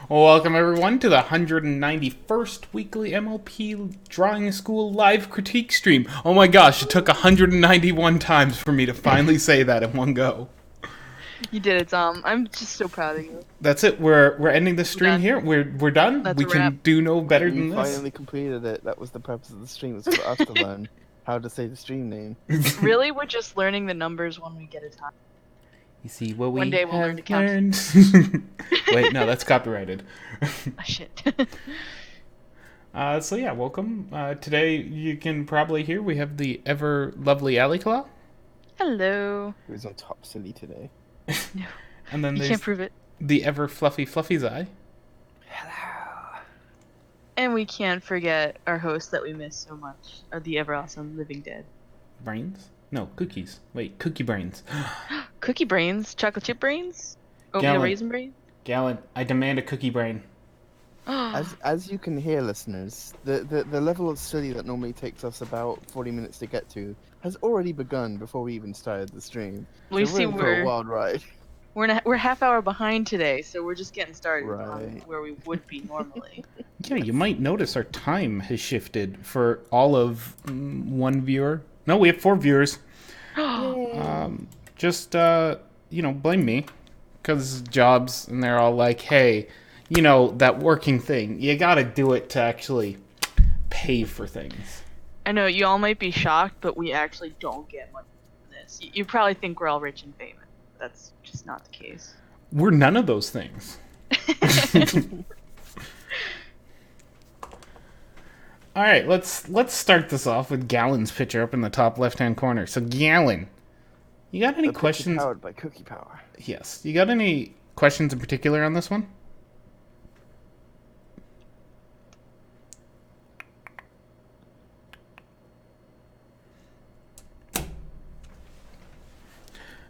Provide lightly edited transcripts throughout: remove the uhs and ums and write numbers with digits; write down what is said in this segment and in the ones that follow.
Well, welcome everyone to the 191st weekly MLP Drawing School live critique stream. Oh my gosh, it took 191 times for me to finally say that in one go. You did it, Tom. I'm just so proud of you. That's it. We're ending the We're stream done. here. We're done. That's We a wrap. can do no better You than this. finally completed it. That was the purpose of the stream, was for us to learn how to say the stream name. Really, we're just learning the numbers one week at a time. You see what we One day we'll have learn to count. learned. Wait, no, that's copyrighted. Oh, shit. So yeah, welcome. Today you can probably hear we have the ever lovely Aliclaw. Hello. It was on top silly today. No, And then you there's can't prove it. the ever Fluffy's eye. Hello. And we can't forget our host that we miss so much, the ever awesome Living Dead. Brains? No, cookies. Wait, cookie brains. Cookie brains? Chocolate chip brains? Oatmeal Gallon. raisin brains? Gallon, I demand a cookie brain. As you can hear, listeners, the level of study that normally takes us about 40 minutes to get to has already begun before we even started the stream. We So see we're in for a wild ride. we're half hour behind today, so we're just getting started on Right. where we would be normally. Yeah, you might notice our time has shifted for all of one viewer. No, we have 4 viewers. Just, blame me. Because jobs, and they're all like, hey, that working thing, you gotta do it to actually pay for things. I know you all might be shocked, but we actually don't get money from this. You probably think we're all rich and famous. That's just not the case. We're none of those things. All right, let's start this off with Gallon's picture up in the top left-hand corner. So Gallon, you got any A picture questions? Powered by cookie power. Yes. You got any questions in particular on this one?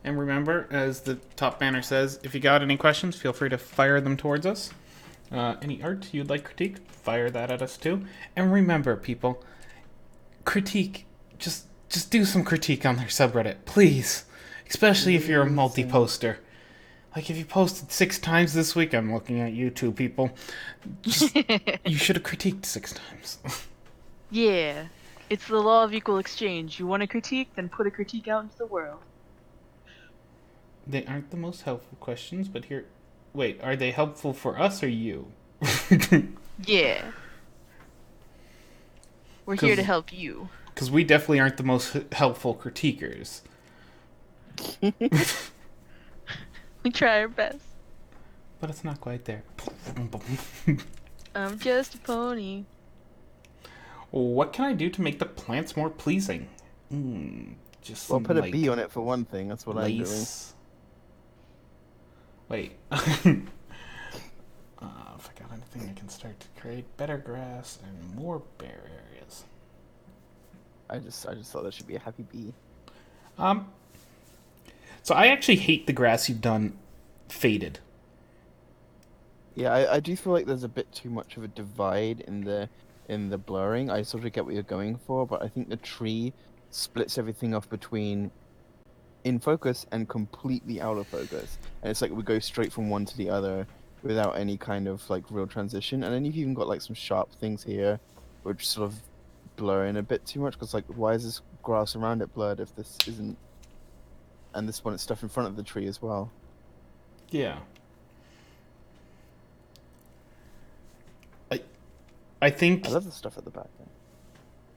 And remember, as the top banner says, if you got any questions, feel free to fire them towards us. Any art you'd like critique, fire that at us too. And remember, people, critique, just do some critique on their subreddit, please. Especially if you're a multi-poster. Like, if you posted 6 times this week, I'm looking at you two people, you should have critiqued 6 times. Yeah, it's the law of equal exchange. You want a critique, then put a critique out into the world. They aren't the most helpful questions, but here... Wait, are they helpful for us or you? Yeah. We're here to help you. Because we definitely aren't the most helpful critiquers. We try our best. But it's not quite there. I'm just a pony. What can I do to make the plants more pleasing? Just Well, some, put a like, bee on it for one thing. That's what I'm doing. lace. Wait. If I got anything, I can start to create better grass and more bare areas. I just thought that should be a happy bee. So I actually hate the grass you've done faded. Yeah, I do feel like there's a bit too much of a divide in the blurring. I sort of get what you're going for, but I think the tree splits everything off between in focus and completely out of focus. And it's like we go straight from one to the other without any kind of like real transition. And then you've even got like some sharp things here which sort of blur in a bit too much, because like, why is this grass around it blurred if this isn't? And this one, it's stuff in front of the tree as well. Yeah. I think I love the stuff at the back there.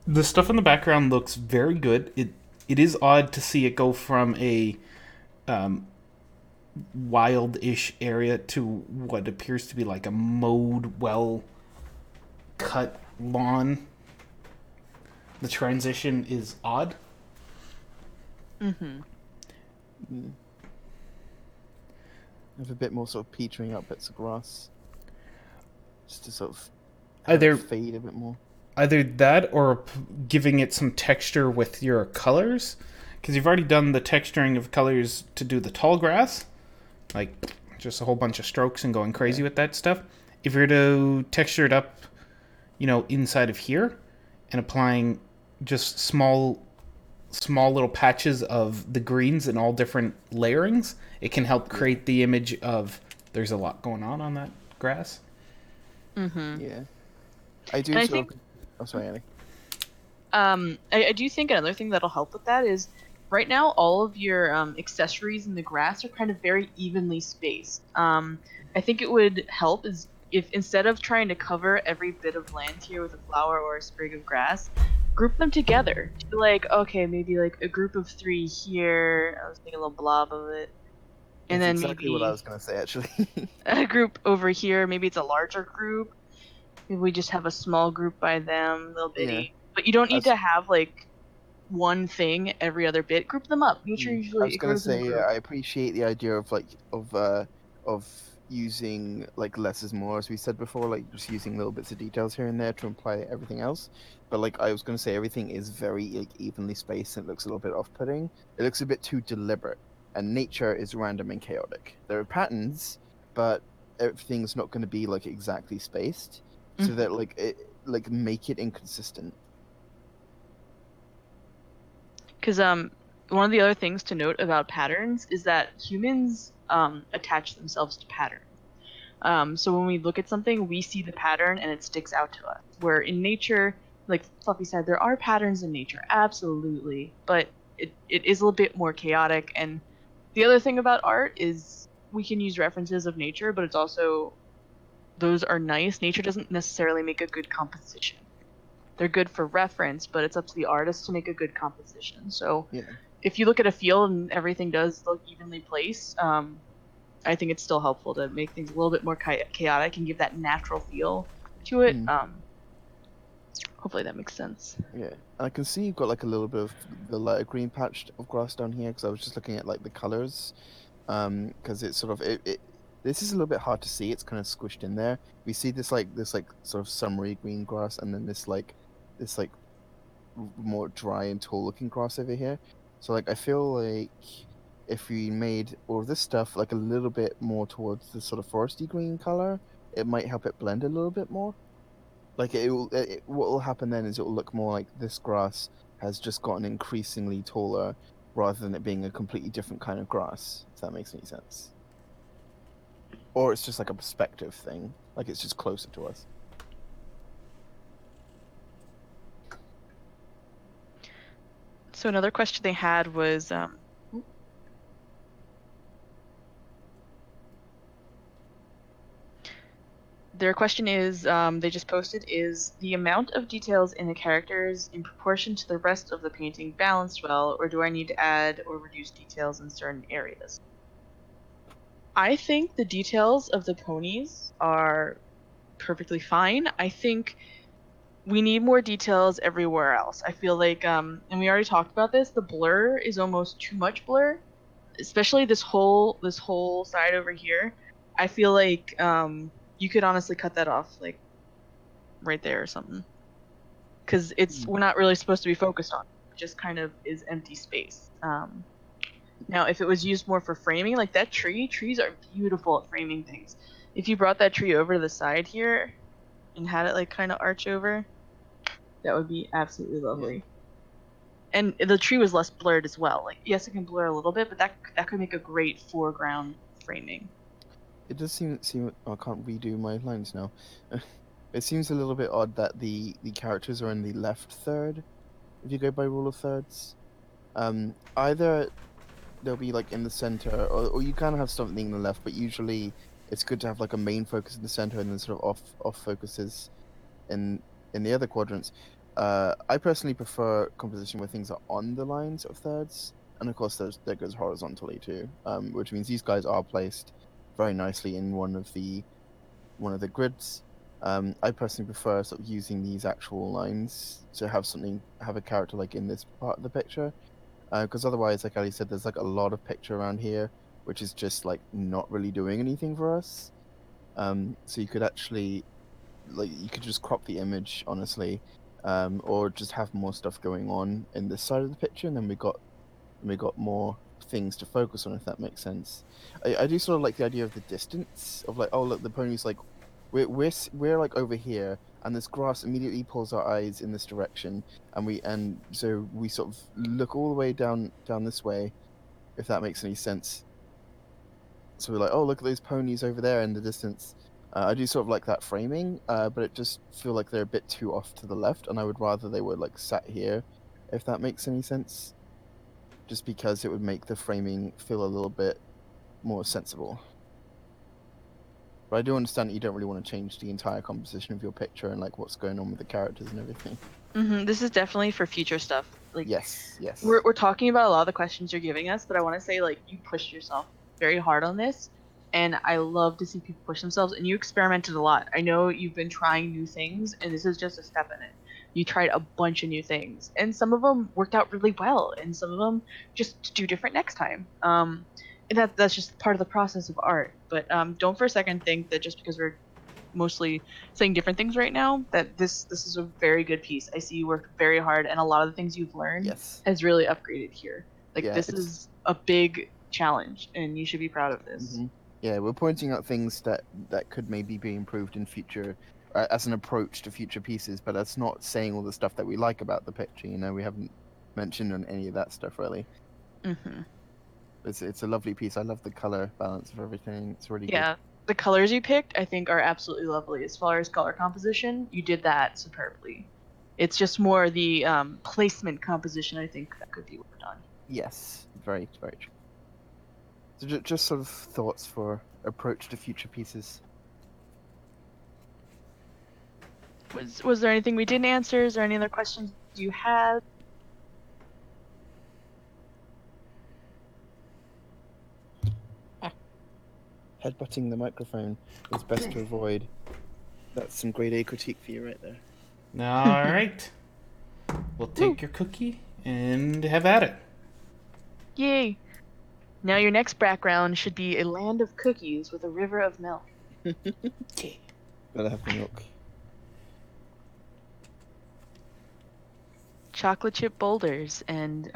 the stuff in the background looks very good. It is odd to see it go from a wild-ish area to what appears to be like a mowed, well-cut lawn. The transition is odd. Mm-hmm. Have a bit more sort of petering out bits of grass, just to sort of Either fade a bit more. either that or giving it some texture with your colors, because you've already done the texturing of colors to do the tall grass, like just a whole bunch of strokes and going crazy with that stuff. If you're to texture it up, inside of here and applying just small little patches of the greens in all different layerings, it can help create the image of there's a lot going on that grass. Mm-hmm. Yeah, I And do I sort think of. Oh, sorry, Ellie. I do think another thing that'll help with that is right now all of your accessories in the grass are kind of very evenly spaced. I think it would help is if instead of trying to cover every bit of land here with a flower or a sprig of grass, group them together. Do like, okay, maybe like a group of 3 here. I was thinking a little blob of it, and It's then exactly what I maybe was gonna say, actually. a group over here. Maybe it's a larger group. Maybe we just have a small group by them, little Yeah, bitty. But you don't need as to have like one thing every other bit. Group them up. Nature I usually was it gonna grows in a say, group. I appreciate the idea of of using like less is more, as we said before, like just using little bits of details here and there to imply everything else. But like I was gonna say, everything is very like evenly spaced and it looks a little bit off-putting. It looks a bit too deliberate, and nature is random and chaotic. There are patterns, but everything's not going to be like exactly spaced, so that like it like make it inconsistent. Because one of the other things to note about patterns is that humans attach themselves to patterns. So when we look at something, we see the pattern and it sticks out to us. Where in nature, like Fluffy said, there are patterns in nature, absolutely, but it is a little bit more chaotic. And the other thing about art is we can use references of nature, but it's also those are nice. Nature doesn't necessarily make a good composition. They're good for reference, but it's up to the artist to make a good composition. So Yeah. if you look at a field and everything does look evenly placed, I think it's still helpful to make things a little bit more chaotic and give that natural feel to it. Mm. Hopefully that makes sense. Yeah, and I can see you've got like a little bit of the lighter green patch of grass down here because I was just looking at like the colors. Because it's sort of this is a little bit hard to see. It's kind of squished in there. We see this like sort of summery green grass, and then this like more dry and tall looking grass over here. So like I feel like if we made all of this stuff like a little bit more towards the sort of foresty green color, it might help it blend a little bit more. Like what will happen then is it will look more like this grass has just gotten increasingly taller rather than it being a completely different kind of grass, if that makes any sense. Or it's just like a perspective thing, like it's just closer to us. So another question they had was their question is they just posted is the amount of details in the characters in proportion to the rest of the painting balanced well, or do I need to add or reduce details in certain areas? I think the details of the ponies are perfectly fine. I think we need more details everywhere else. I feel like and we already talked about this, the blur is almost too much blur, especially this whole side over here. I feel like you could honestly cut that off like right there or something cuz it's Mm. we're not really supposed to be focused on. It just kind of is empty space. Now if it was used more for framing, like that trees are beautiful at framing things. If you brought that tree over to the side here and had it like kind of arch over, that would be absolutely Yeah, lovely. And the tree was less blurred as well. Like yes, it can blur a little bit, but that could make a great foreground framing. it does seem I can't redo my lines now. It seems a little bit odd that the characters are in the left third if you go by rule of thirds. Either they'll be like in the center, or you kind of have something in the left, but usually it's good to have like a main focus in the center and then sort of off focuses in the other quadrants. I personally prefer composition where things are on the lines of thirds, and of course that goes horizontally too, which means these guys are placed very nicely in one of the grids. I personally prefer sort of using these actual lines to have a character like in this part of the picture, because otherwise, like Ali said, there's like a lot of picture around here, which is just like not really doing anything for us. So you could actually like you could just crop the image, honestly, or just have more stuff going on in this side of the picture, and then we got more things to focus on, if that makes sense. I do sort of like the idea of the distance of like, oh look, the pony's like we're like over here, and this grass immediately pulls our eyes in this direction, and so we sort of look all the way down this way, if that makes any sense. So we're like, oh look at those ponies over there in the distance. I do sort of like that framing, but it just feel like they're a bit too off to the left, and I would rather they were like sat here, if that makes any sense. Just because it would make the framing feel a little bit more sensible. But I do understand that you don't really want to change the entire composition of your picture and like what's going on with the characters and everything. This is definitely for future stuff. Like, Yes, yes. we're talking about a lot of the questions you're giving us, but I want to say, like, you pushed yourself very hard on this, and I love to see people push themselves, and you experimented a lot. I know you've been trying new things, and this is just a step in it. You tried a bunch of new things, and some of them worked out really well, and some of them just do different next time. And that's just part of the process of art. But don't for a second think that just because we're mostly saying different things right now that this is a very good piece. I see you worked very hard, and a lot of the things you've learned Yes. has really upgraded here. Like, Yeah, this is a big challenge, and you should be proud of this. Yeah, we're pointing out things that could maybe be improved in future as an approach to future pieces, but that's not saying all the stuff that we like about the picture. You know, we haven't mentioned on any of that stuff really. It's a lovely piece. I love the color balance of everything. It's really Yeah, the colors you picked, I think, are absolutely lovely. As far as color composition, you did that superbly. It's just more the placement composition, I think, that could be worked on. good. Yes, very very true. So just sort of thoughts for approach to future pieces. Was there anything we didn't answer? Is there any other questions you had? Headbutting the microphone is best to avoid. That's some grade A critique for you right there. All right. We'll take your cookie and have at it. Yay! Now your next background should be a land of cookies with a river of milk. Okay. Gotta have the milk. Chocolate chip boulders and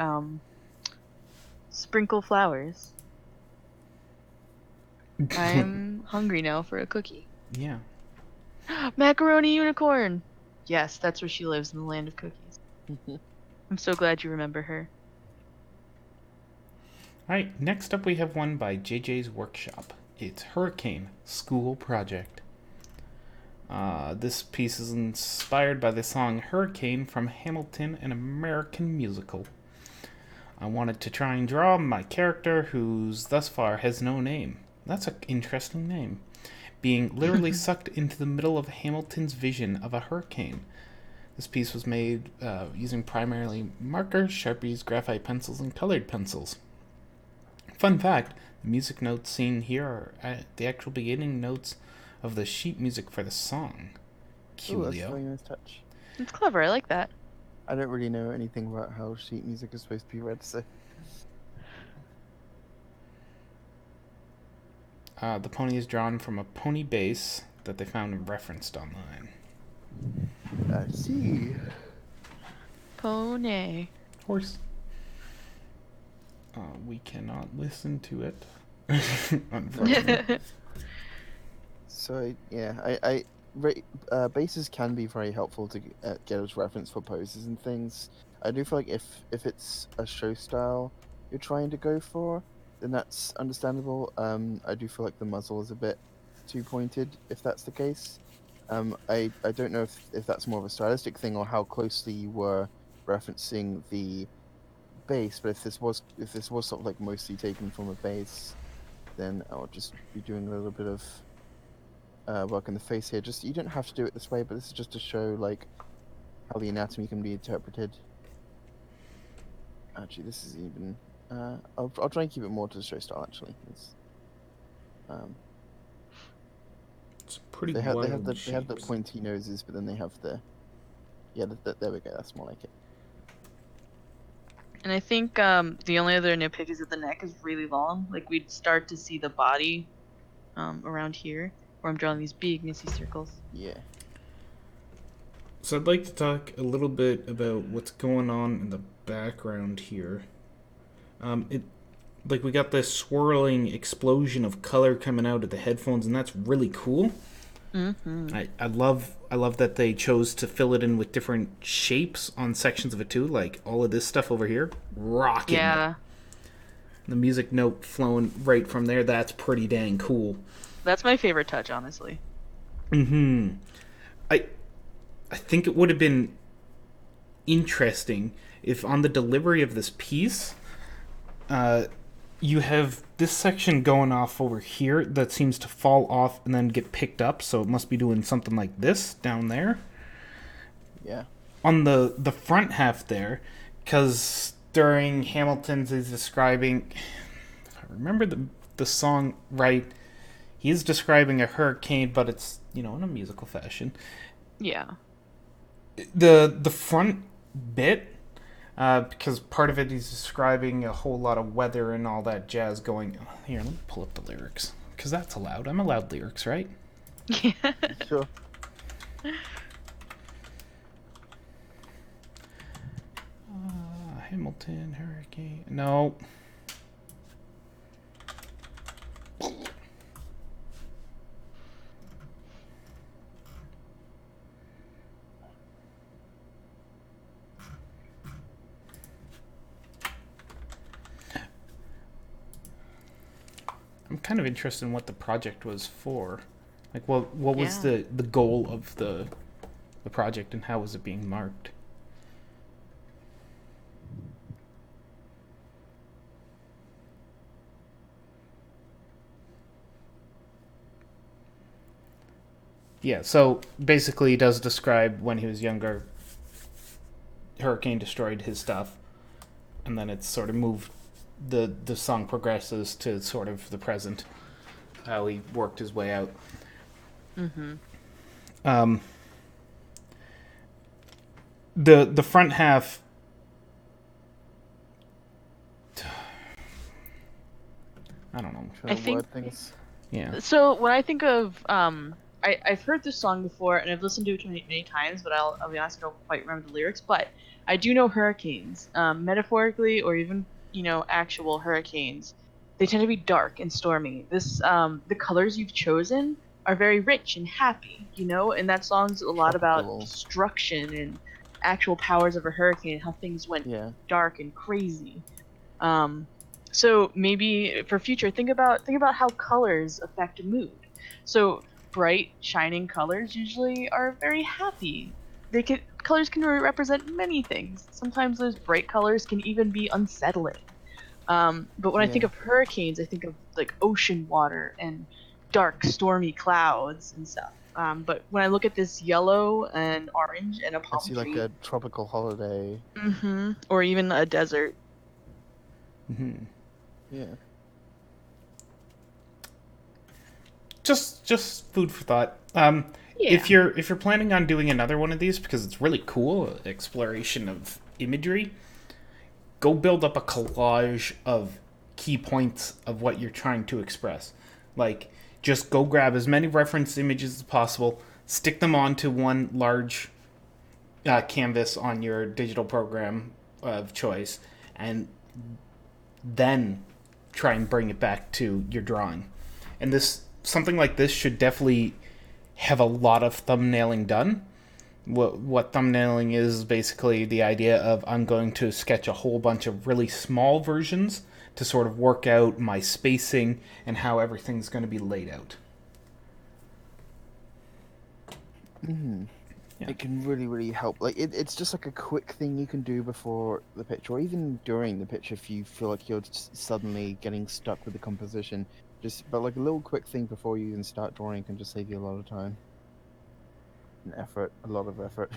sprinkle flowers. I'm hungry now for a cookie. Yeah. Macaroni unicorn! Yes, that's where she lives, in the land of cookies. I'm so glad you remember her. All right. Next up, we have one by JJ's Workshop. It's Hurricane School Project. This piece is inspired by the song Hurricane from Hamilton, an American musical. I wanted to try and draw my character, who's thus far has no name. That's an interesting name. Being literally sucked into the middle of Hamilton's vision of a hurricane. This piece was made using primarily markers, Sharpies, graphite pencils, and colored pencils. Fun fact, the music notes seen here are at the actual beginning notes of the sheet music for the song. Ooh, that's a Coolio. very nice touch. It's clever, I like that. I don't really know anything about how sheet music is supposed to be read, so... The pony is drawn from a pony base that they found and referenced online. I see. Pony. Horse. We cannot listen to it. Unfortunately. So bases can be very helpful to get as reference for poses and things. I do feel like if it's a show style you're trying to go for, then that's understandable. I do feel like the muzzle is a bit too pointed if that's the case. I don't know if that's more of a stylistic thing or how closely you were referencing the base, but if this was sort of like mostly taken from a base, then I'll just be doing a little bit of work in the face here. Just, you don't have to do it this way, but this is just to show like how the anatomy can be interpreted. Actually, this is even. I'll try and keep it more to the show style. Actually, It's pretty they have wild the shapes. pointy noses, but then they have the there we go. That's more like it. And I think the only other nitpick is that the neck is really long. Like, we'd start to see the body around here, where I'm drawing these big messy circles. Yeah. So I'd like to talk a little bit about what's going on in the background here. We got this swirling explosion of color coming out of the headphones, and that's really cool. Mm-hmm. I love that they chose to fill it in with different shapes on sections of it too. Like all of this stuff over here, rocking. Yeah. The music note flowing right from there. That's pretty dang cool. That's my favorite touch, honestly. Hmm. I I think it would have been interesting if on the delivery of this piece, uh, you have this section going off over here that seems to fall off and then get picked up, so it must be doing something like this down there. Yeah. On the front half there, because during Hamilton's is describing, if I remember the song right, he's describing a hurricane, but it's, in a musical fashion. Yeah. The front bit, because part of it he's describing a whole lot of weather and all that jazz going. Here, let me pull up the lyrics, because that's allowed. I'm allowed lyrics, right? Yeah. Sure. Hamilton, hurricane. No. I'm kind of interested in what the project was for. Like, what was Yeah. the goal of the project, and how was it being marked? Yeah, so basically he does describe when he was younger, hurricane destroyed his stuff, and then it's sort of moved, the song progresses to sort of the present, how he worked his way out. Mm-hmm. Um, the front half, I don't know. Trying I to think word things. Yeah. so. When I think of I've heard this song before and I've listened to it many times, but I'll be honest, I don't quite remember the lyrics. But I do know hurricanes, metaphorically or even actual hurricanes. They tend to be dark and stormy. The colors you've chosen are very rich and happy, and that song's a lot about Tropical. destruction and actual powers of a hurricane, how things went Yeah. dark and crazy. Um, so maybe for future, think about how colors affect mood. So bright, shining colors usually are very happy. Colors can represent many things. Sometimes those bright colors can even be unsettling. But when I think Yeah. of hurricanes, I think of like ocean water and dark, stormy clouds and stuff. But when I look at this yellow and orange and a I palm see like tree, a tropical holiday. or even a desert. Mm-hmm. Yeah. Just food for thought. Yeah. If you're planning on doing another one of these, because it's really cool exploration of imagery, go build up a collage of key points of what you're trying to express. Like, just go grab as many reference images as possible, stick them onto one large canvas on your digital program of choice, and then try and bring it back to your drawing. And this something like this should definitely have a lot of thumbnailing done. What thumbnailing is basically the idea of I'm going to sketch a whole bunch of really small versions to sort of work out my spacing and how everything's going to be laid out. Mm-hmm. Yeah. It can really, really help. Like it's just like a quick thing you can do before the picture, or even during the picture if you feel like you're just suddenly getting stuck with the composition. But like a little quick thing before you even start drawing can just save you a lot of time and effort, a lot of effort.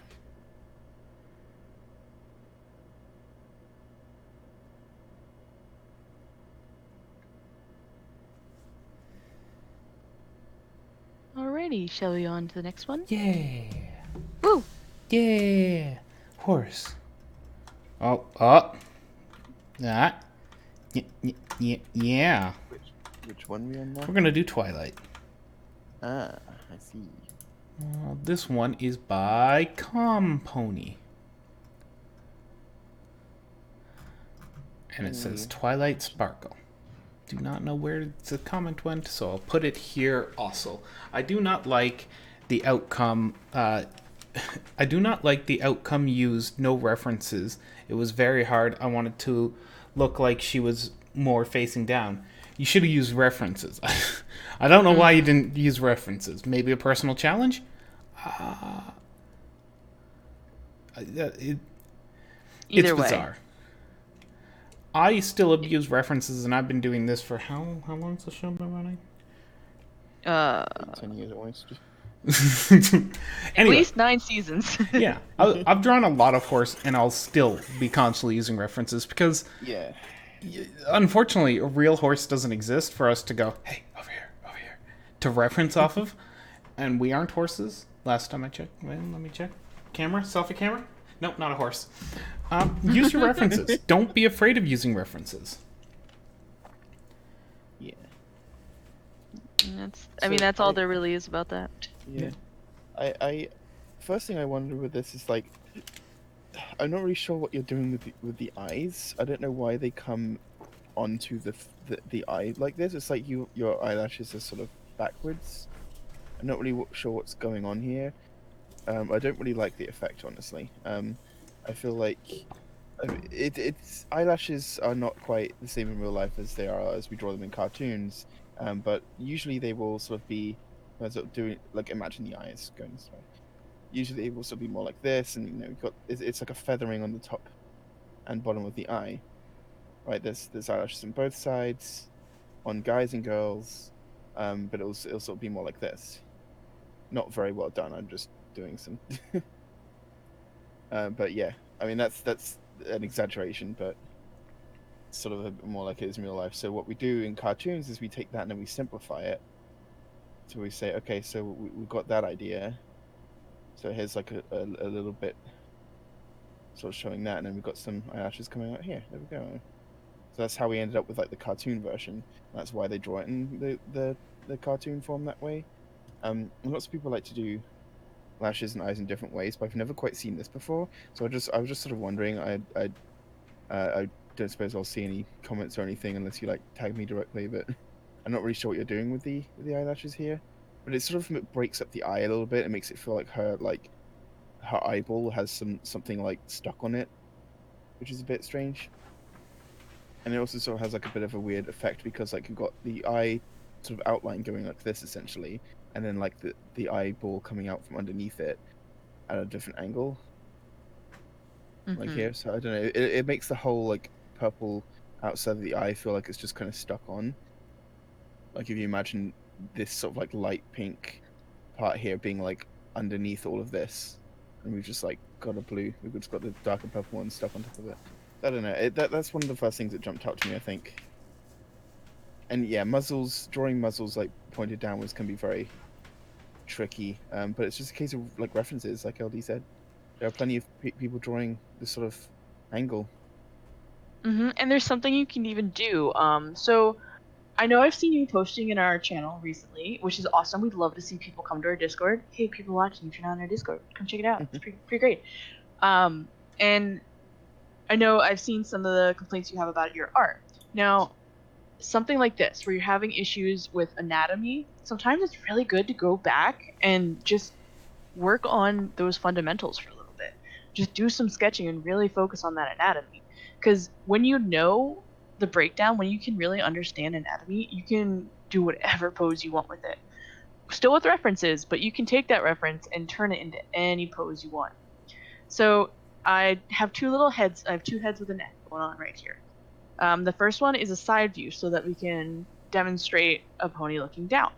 Alrighty, shall we on to the next one? Yeah. Woo! Yeah. Horse. Oh. Oh. That. Yeah. Which one we on now? We're going to do Twilight. Ah, I see. This one is by Compony. And it says Twilight Sparkle. Do not know where the comment went, so I'll put it here also. I do not like the outcome. I do not like the outcome used no references. It was very hard. I wanted to look like she was more facing down. You should have used references. I don't know why you didn't use references. Maybe a personal challenge? It's Either way. bizarre. I still abuse references, and I've been doing this for how long's the show been running? 10 years at least. At Anyway, least 9 seasons. yeah, I've drawn a lot of horse, and I'll still be constantly using references because, Yeah. unfortunately, a real horse doesn't exist for us to go, hey, over here, to reference off of, and we aren't horses. Last time I checked. Wait, let me check. Camera? Selfie camera? Nope, not a horse. Use your references. Don't be afraid of using references. Yeah. That's all there really is about that. Yeah. I first thing I wonder with this is like, I'm not really sure what you're doing with the eyes. I don't know why they come onto the eye like this. It's like your eyelashes are sort of backwards. I'm not really sure what's going on here. I don't really like the effect, honestly. I feel like it's eyelashes are not quite the same in real life as they are as we draw them in cartoons. But usually they will sort of be sort of doing like, imagine the eyes going this way. Usually they will sort of be more like this, and you've got it's like a feathering on the top and bottom of the eye. Right, there's eyelashes on both sides, on guys and girls, but it'll sort of be more like this. Not very well done. I'm just doing some. But yeah, I mean that's an exaggeration, but it's sort of a bit more like it is in real life. So what we do in cartoons is we take that and then we simplify it. So we say, okay, so we've got that idea. So here's like a little bit sort of showing that, and then we've got some eyelashes coming out here. There we go. So that's how we ended up with like the cartoon version. That's why they draw it in the cartoon form that way. Lots of people like to do lashes and eyes in different ways, but I've never quite seen this before. So I was just sort of wondering. I don't suppose I'll see any comments or anything unless you like tag me directly, but I'm not really sure what you're doing with the eyelashes here. But it sort of breaks up the eye a little bit. It makes it feel like her eyeball has something like stuck on it, which is a bit strange. And it also sort of has like a bit of a weird effect because like you've got the eye sort of outline going like this essentially, and then like the eyeball coming out from underneath it at a different angle, like here. So I don't know. It makes the whole like purple outside of the eye feel like it's just kind of stuck on. Like if you imagine this sort of like light pink part here being like underneath all of this, and we've just like got a blue. We've just got the darker purple one stuck on top of it. I don't know. That's one of the first things that jumped out to me, I think. And yeah, drawing muzzles like pointed downwards can be very tricky. But it's just a case of like references, like LD said. There are plenty of people drawing this sort of angle. And there's something you can even do. So I know I've seen you posting in our channel recently, which is awesome. We'd love to see people come to our Discord. Hey, people watching, if you're not on our Discord, come check it out. It's pretty great. And I know I've seen some of the complaints you have about your art. Now, something like this, where you're having issues with anatomy, sometimes it's really good to go back and just work on those fundamentals for a little bit. Just do some sketching and really focus on that anatomy. Because when you know the breakdown, when you can really understand anatomy, you can do whatever pose you want with it. Still with references, but you can take that reference and turn it into any pose you want. So I have two little heads. I have two heads with a neck going on right here. The first one is a side view so that we can demonstrate a pony looking down.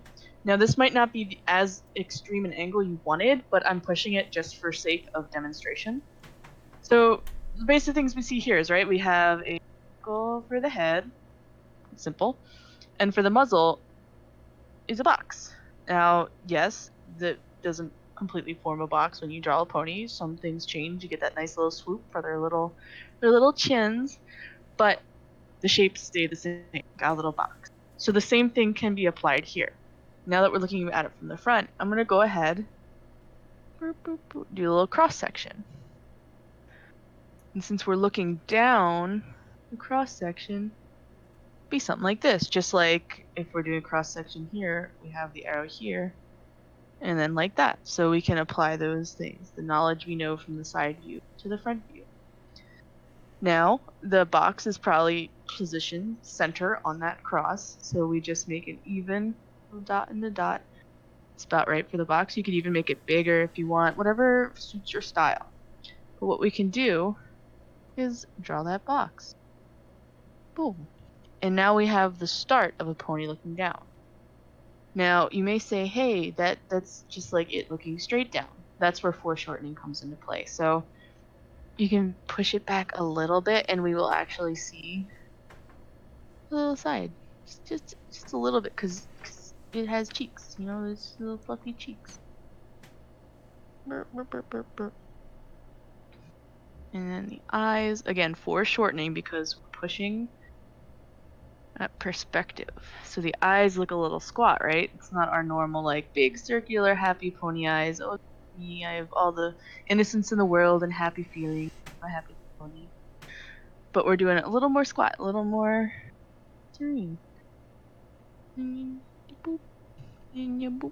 Now this might not be as extreme an angle you wanted, but I'm pushing it just for sake of demonstration. So the basic things we see here is, right, we have a circle for the head, simple, and for the muzzle is a box. Now, yes, that doesn't completely form a box when you draw a pony. Some things change. You get that nice little swoop for their little chins, but the shapes stay the same. Got a little box. So the same thing can be applied here. Now that we're looking at it from the front, I'm gonna go ahead, do a little cross section. And since we're looking down, the cross section be something like this. Just like if we're doing cross section here, we have the arrow here, and then like that. So we can apply those things, the knowledge we know from the side view to the front view. Now, the box is probably position center on that cross. So we just make an even little dot in the dot. It's about right for the box. You could even make it bigger if you want, whatever suits your style. But what we can do is draw that box. Boom. And now we have the start of a pony looking down. Now, you may say, hey, that's just like it looking straight down. That's where foreshortening comes into play. So you can push it back a little bit and we will actually see a little side. Just a little bit because it has cheeks. You know, those little fluffy cheeks. Burp, burp, burp, burp, burp. And then the eyes, again, foreshortening because we're pushing at perspective. So the eyes look a little squat, right? It's not our normal, like, big circular happy pony eyes. Oh, me, I have all the innocence in the world and happy feelings. I'm a happy pony. But we're doing it a little more squat, a little more serene. Boop, and ya boop.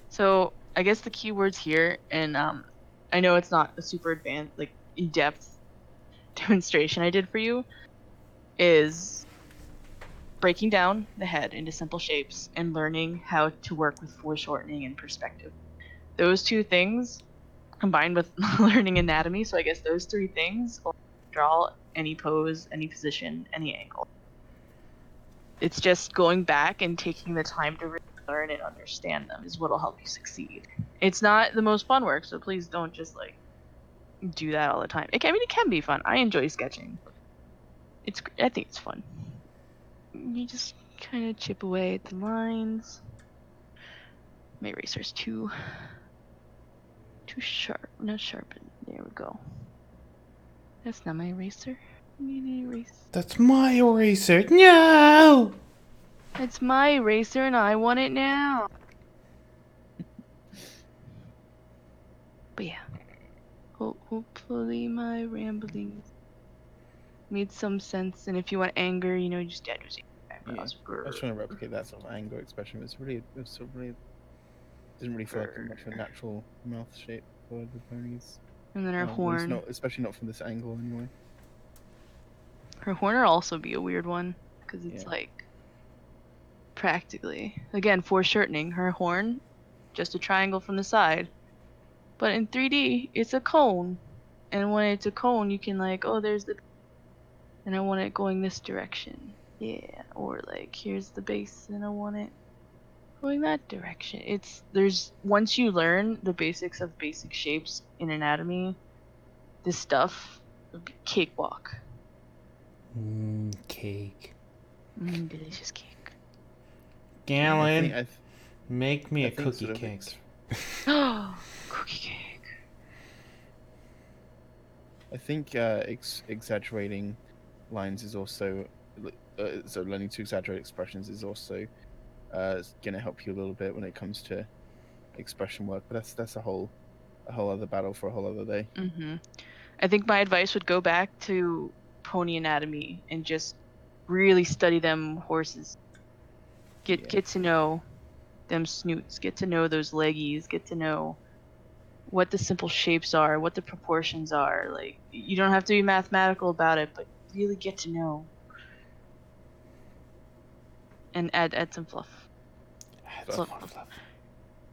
So I guess the keywords here, and I know it's not a super advanced, like, in-depth demonstration I did for you, is breaking down the head into simple shapes and learning how to work with foreshortening and perspective. Those two things combined with learning anatomy, so I guess those three things will draw any pose, any position, any angle. It's just going back and taking the time to really learn and understand them is what will help you succeed. It's not the most fun work, so please don't just like do that all the time. It can be fun. I enjoy sketching. I think it's fun. You just kind of chip away at the lines. My eraser's too sharp. Not sharpened. There we go. That's not my eraser. I need an eraser. That's my eraser. No! It's my eraser and I want it now. But yeah. Hopefully my ramblings made some sense. And if you want anger, you know, just add your eyebrows. Yeah. I was trying to replicate that sort of anger expression. It didn't really feel like much of a natural mouth shape for the ponies. And then her At least horn. not, especially not from this angle, anyway. Her horn will also be a weird one because it's like practically again foreshortening. Her horn, just a triangle from the side, but in 3D it's a cone, and when it's a cone, you can like, oh, there's the, and I want it going this direction, yeah, or like here's the base, and I want it going that direction. There's once you learn the basics of basic shapes in anatomy, this stuff would be cakewalk. Cake. Delicious cake. Galen, make me a cookie cake. Cookie cake. I think exaggerating lines is also so learning to exaggerate expressions is also going to help you a little bit when it comes to expression work. But that's a whole other battle for a whole other day. Mm-hmm. I think my advice would go back to pony anatomy and just really study them horses. Get to know them snoots. Get to know those leggies. Get to know what the simple shapes are, what the proportions are. Like, you don't have to be mathematical about it, but really get to know. And add some fluff. Fluff.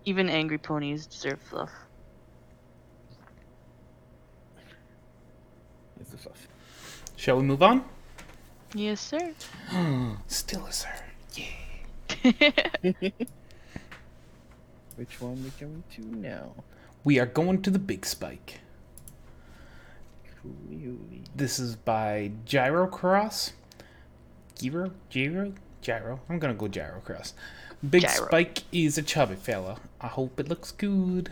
Even angry ponies deserve fluff. It's the fluff. Shall we move on? Yes, sir. Still a sir. Yeah. Which one are we going to now? We are going to the big spike. Cool. This is by Gyrocross. Gyro. I'm gonna go Gyrocross. Big Gyro. Spike is a chubby fella. I hope it looks good.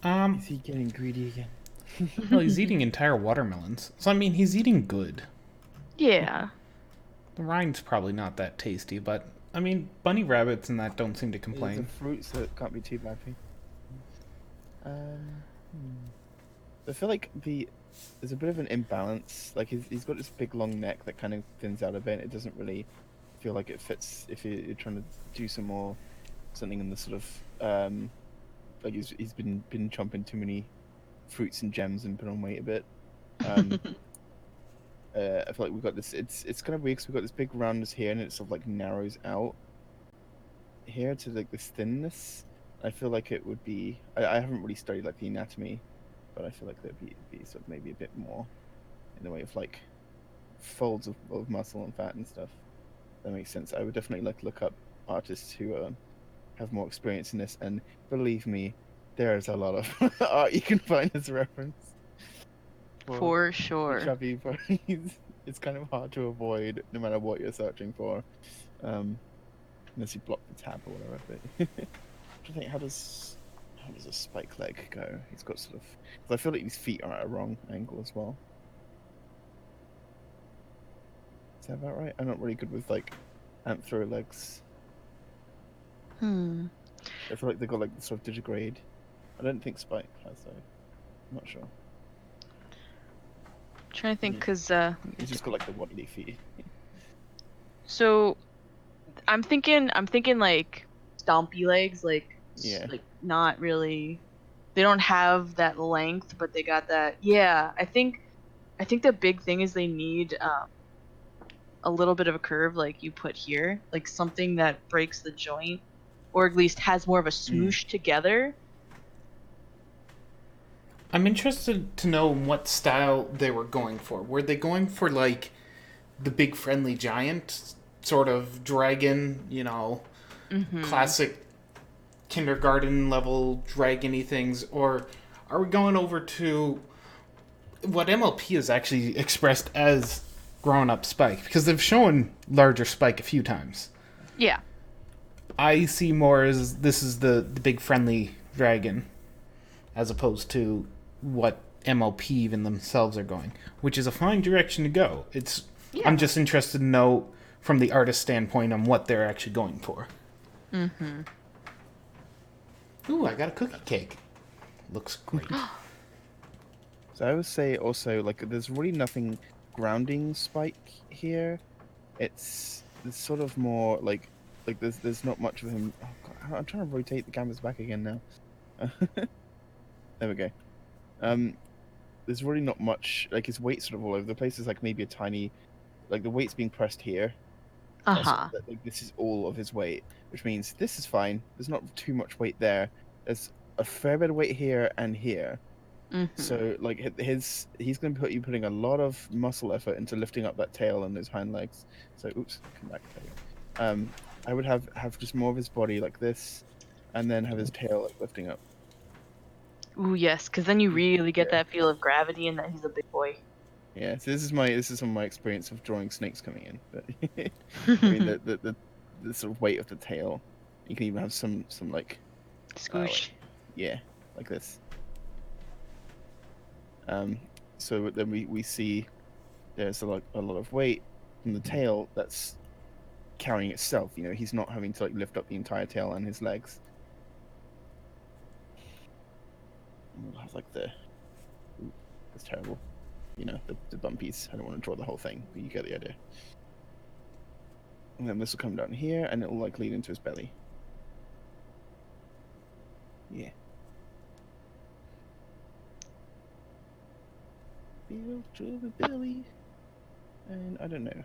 Is he getting greedy again? Well, he's eating entire watermelons. So, I mean, he's eating good. Yeah. The rind's probably not that tasty, but, I mean, bunny rabbits and that don't seem to The complain. fruits that can't be too bad for you. I feel like there's a bit of an imbalance. Like he's got this big long neck that kind of thins out a bit. It doesn't really feel like it fits if you're trying to do something in the sort of like he's been chomping too many fruits and gems and put on weight a bit. I feel like we've got this. It's kind of weird because we've got this big roundness here, and it sort of like narrows out here to like this thinness. I feel like it would be. I haven't really studied like the anatomy, but I feel like there'd be sort of maybe a bit more in the way of like folds of muscle and fat and stuff. That makes sense. I would definitely like look up artists who have more experience in this, and believe me, there's a lot of art you can find as a reference. For The sure. chubby bodies. It's kind of hard to avoid no matter what you're searching for, unless you block the tab or whatever. But I think how does a spike leg go? He's got sort of. 'Cause I feel like his feet are at a wrong angle as well. Is that about right? I'm not really good with like anthro legs. Hmm. I feel like they've got like sort of digigrade. I don't think Spike has though. I'm not sure. Trying to think, Mhm. cause He's just got like the waddly feet. so I'm thinking like stompy legs, like Yeah. like not really. They don't have that length, but they got that. Yeah, I think the big thing is they need a little bit of a curve, like you put here, like something that breaks the joint, or at least has more of a smoosh together. I'm interested to know what style they were going for. Were they going for like the big friendly giant sort of dragon, Mm-hmm. classic kindergarten level dragony things, or are we going over to what MLP has actually expressed as grown up Spike? Because they've shown larger Spike a few times. Yeah. I see more as this is the big friendly dragon, as opposed to what MLP even themselves are going, which is a fine direction to go. Yeah. I'm just interested to know from the artist standpoint on what they're actually going for. Mm-hmm. Ooh, I got a cookie cake. Looks great. So I would say also like there's really nothing grounding Spike here. It's sort of more like there's not much of him. Oh God, I'm trying to rotate the canvas back again now. There we go. There's really not much like his weight's sort of all over the place. There's like maybe a tiny like the weight's being pressed here. Uh-huh. Like this is all of his weight, which means this is fine. There's not too much weight there. There's a fair bit of weight here and here. Mm-hmm. So like he's going to be putting a lot of muscle effort into lifting up that tail and those hind legs. So oops, come back. There you go. I would have just more of his body like this, and then have his tail like lifting up. Ooh, yes, because then you really get Yeah. that feel of gravity and that he's a big boy. Yeah, so this is some of my experience of drawing snakes coming in. But I mean the sort of weight of the tail. You can even have some like Squish. yeah, like this. So then we see there's a lot of weight from the tail that's carrying itself. He's not having to like lift up the entire tail and his legs. And we'll have like ooh, that's terrible. The bumpies. I don't want to draw the whole thing, but you get the idea. And then this will come down here, and it will like lead into his belly. Yeah. Feel through the belly. And I don't know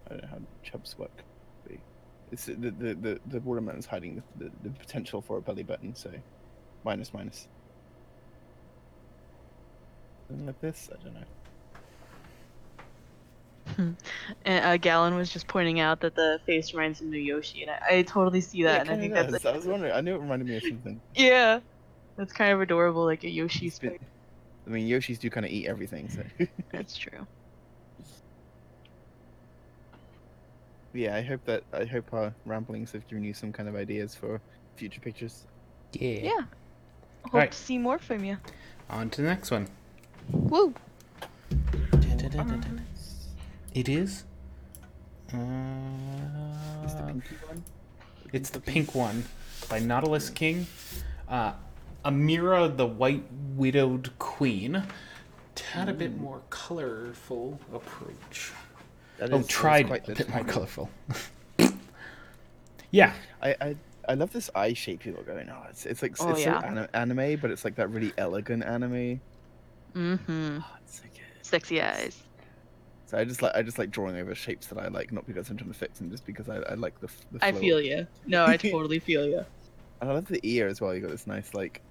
how chubs work. But it's the watermelon is hiding the potential for a belly button, so minus. Something like this, I don't know. Gallon was just pointing out that the face reminds him of Yoshi, and I totally see that, Yeah, it and I kind think of that's does. I was wondering. I knew it reminded me of something. yeah, that's kind of adorable, like a Yoshi It's been- spike. I mean, Yoshis do kind of eat everything, so. That's true. Yeah, I hope our ramblings have given you some kind of ideas for future pictures. Yeah. Yeah. Hope Right. to see more from you. On to the next one. Woo. It is. Is the pinky one? It's the pink one by Nautilus King. Amira, the White Widowed Queen. Tad a bit more colorful approach. Tried quite a the bit more tiny- colorful. Yeah. I love this eye shape people going. Oh, it's like Oh, it's yeah. so anime, but it's like that really elegant anime. Mm-hmm. Oh, it's so good. Sexy eyes. So I just like drawing over shapes that I like, not because I'm trying to fix them, just because I like the flow. I feel you. No, I totally feel you. And I love the ear as well. You got this nice like.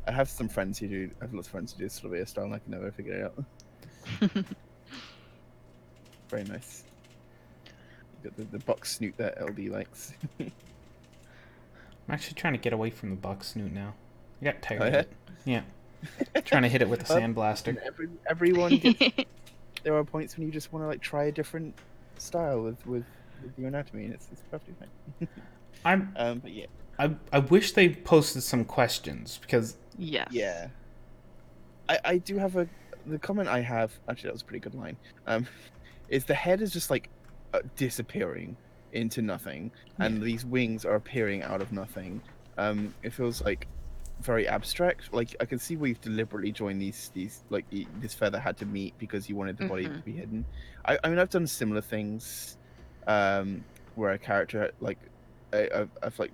I have some friends who do. I have lots of friends who do sort of ear style, and I can never figure it out. Very nice. You got the box snoot that LD likes. I'm actually trying to get away from the box snoot now. I got tired Oh, of yeah? it. Yeah. Trying to hit it with a sandblaster. Everyone gets. There are points when you just want to like try a different style with your anatomy, and it's perfectly fine. But yeah. I wish they posted some questions because Yes. Yeah. I do have the comment I have, actually that was a pretty good line, is the head is just like disappearing into nothing, and these wings are appearing out of nothing. It feels like very abstract. Like I can see where you've deliberately joined these like this feather had to meet because you wanted the body to be hidden. I mean I've done similar things, where a character like I've like,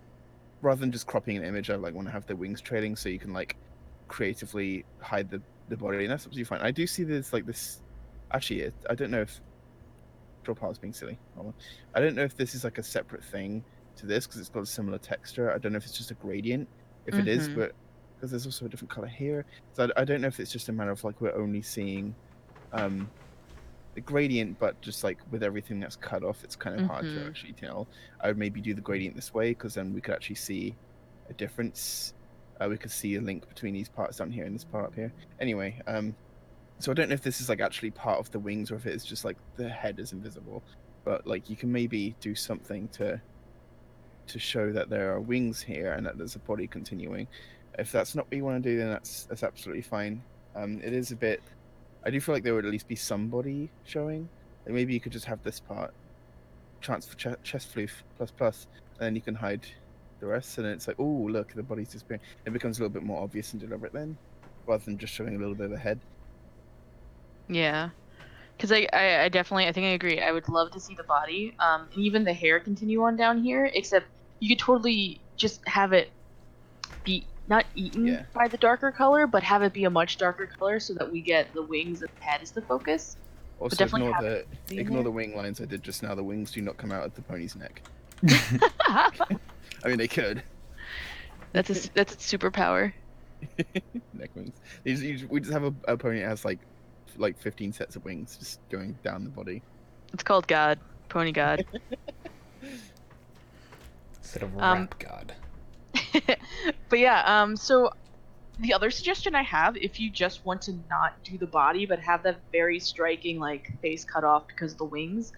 rather than just cropping an image, I like want to have the wings trailing so you can like creatively hide the body, and that's absolutely fine. I do see this like this. Actually, I don't know if draw part being silly. Hold on. I don't know if this is like a separate thing to this because it's got a similar texture. I don't know if it's just a gradient. If it is, but because there's also a different color here, so I don't know if it's just a matter of like we're only seeing the gradient, but just like with everything that's cut off, it's kind of hard to actually tell. I would maybe do the gradient this way because then we could actually see a difference. We could see a link between these parts down here and this part up here. Anyway, so I don't know if this is like actually part of the wings or if it's just like the head is invisible, but like you can maybe do something to show that there are wings here and that there's a body continuing. If that's not what you want to do, then that's absolutely fine. It is a bit. I do feel like there would at least be somebody showing. Like maybe you could just have this part, transfer chest floof plus, and then you can hide the rest, and it's like, oh look, the body's disappearing. It becomes a little bit more obvious and deliberate then, rather than just showing a little bit of the head. Yeah. Because I definitely, I think I agree. I would love to see the body, and even the hair continue on down here, except you could totally just have it be not eaten by the darker color, but have it be a much darker color so that we get the wings and the head as the focus. Also, ignore the wing lines I did just now. The wings do not come out at the pony's neck. I mean, they could. That's its superpower. Neck wings. We just have a pony that has like 15 sets of wings just going down the body. It's called God. Pony God. Instead of rap God. But yeah, so the other suggestion I have, if you just want to not do the body but have that very striking like face cut off because of the wings,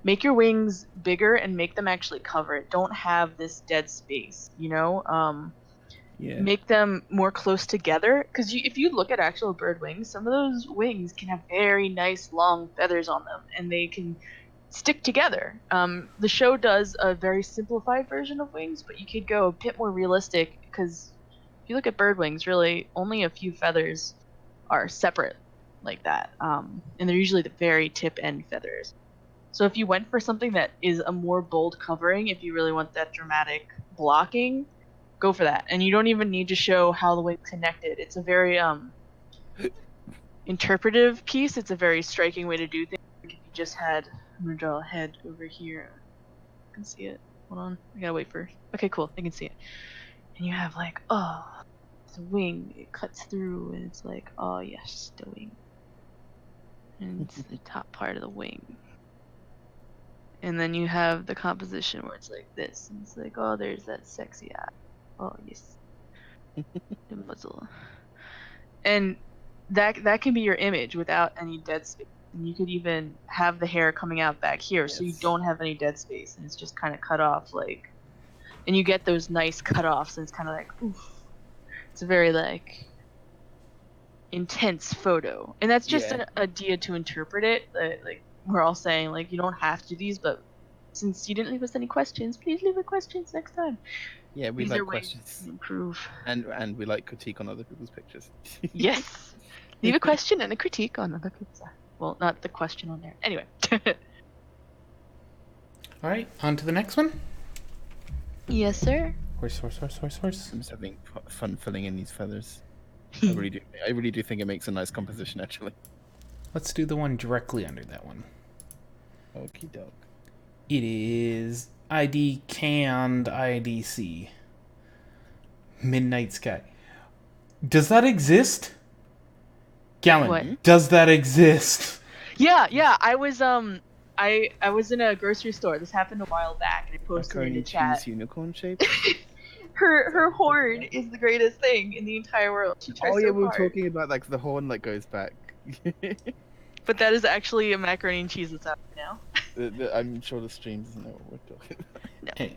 make your wings bigger and make them actually cover it. Don't have this dead space, you know? Make them more close together, because if you look at actual bird wings, some of those wings can have very nice long feathers on them and they can stick together. The show does a very simplified version of wings, but you could go a bit more realistic, because if you look at bird wings, really only a few feathers are separate like that, and they're usually the very tip end feathers. So if you went for something that is a more bold covering, if you really want that dramatic blocking, go for that. And you don't even need to show how the wings connected. It's a very interpretive piece. It's a very striking way to do things. Like if you just had, I'm gonna draw a head over here. I can see it. Hold on, I gotta wait for. Okay, cool. I can see it. And you have like, oh, it's a wing. It cuts through, and it's like, oh yes, the wing. And it's the top part of the wing. And then you have the composition where it's like this, and it's like, oh, there's that sexy eye. Oh yes, the muzzle. And that can be your image without any dead space. And you could even have the hair coming out back here, so you don't have any dead space, and it's just kind of cut off, like, and you get those nice cut-offs, and it's kind of like, oof. It's a very like intense photo, and that's just an idea to interpret it. Like we're all saying, like you don't have to do these, but since you didn't leave us any questions, please leave the questions next time. Yeah, we like questions. To improve. And we like critique on other people's pictures. Yes. Leave a question and a critique on other people's. Well, not the question on there. Anyway. All right, on to the next one. Yes, sir. Horse. I'm just having fun filling in these feathers. I really do think it makes a nice composition, actually. Let's do the one directly under that one. Okie doke. It is ID canned IDC. Midnight Sky. Does that exist? Gallon, What? does that exist? Yeah. I was I was in a grocery store. This happened a while back, and I posted in Macaroni the chat. cheese unicorn shape. Her horn is the greatest thing in the entire world. She tries Oh yeah, so we were hard. talking about like the horn that goes back. But that is actually a macaroni and cheese that's out now. I'm sure the stream doesn't know what we're talking about. Hey,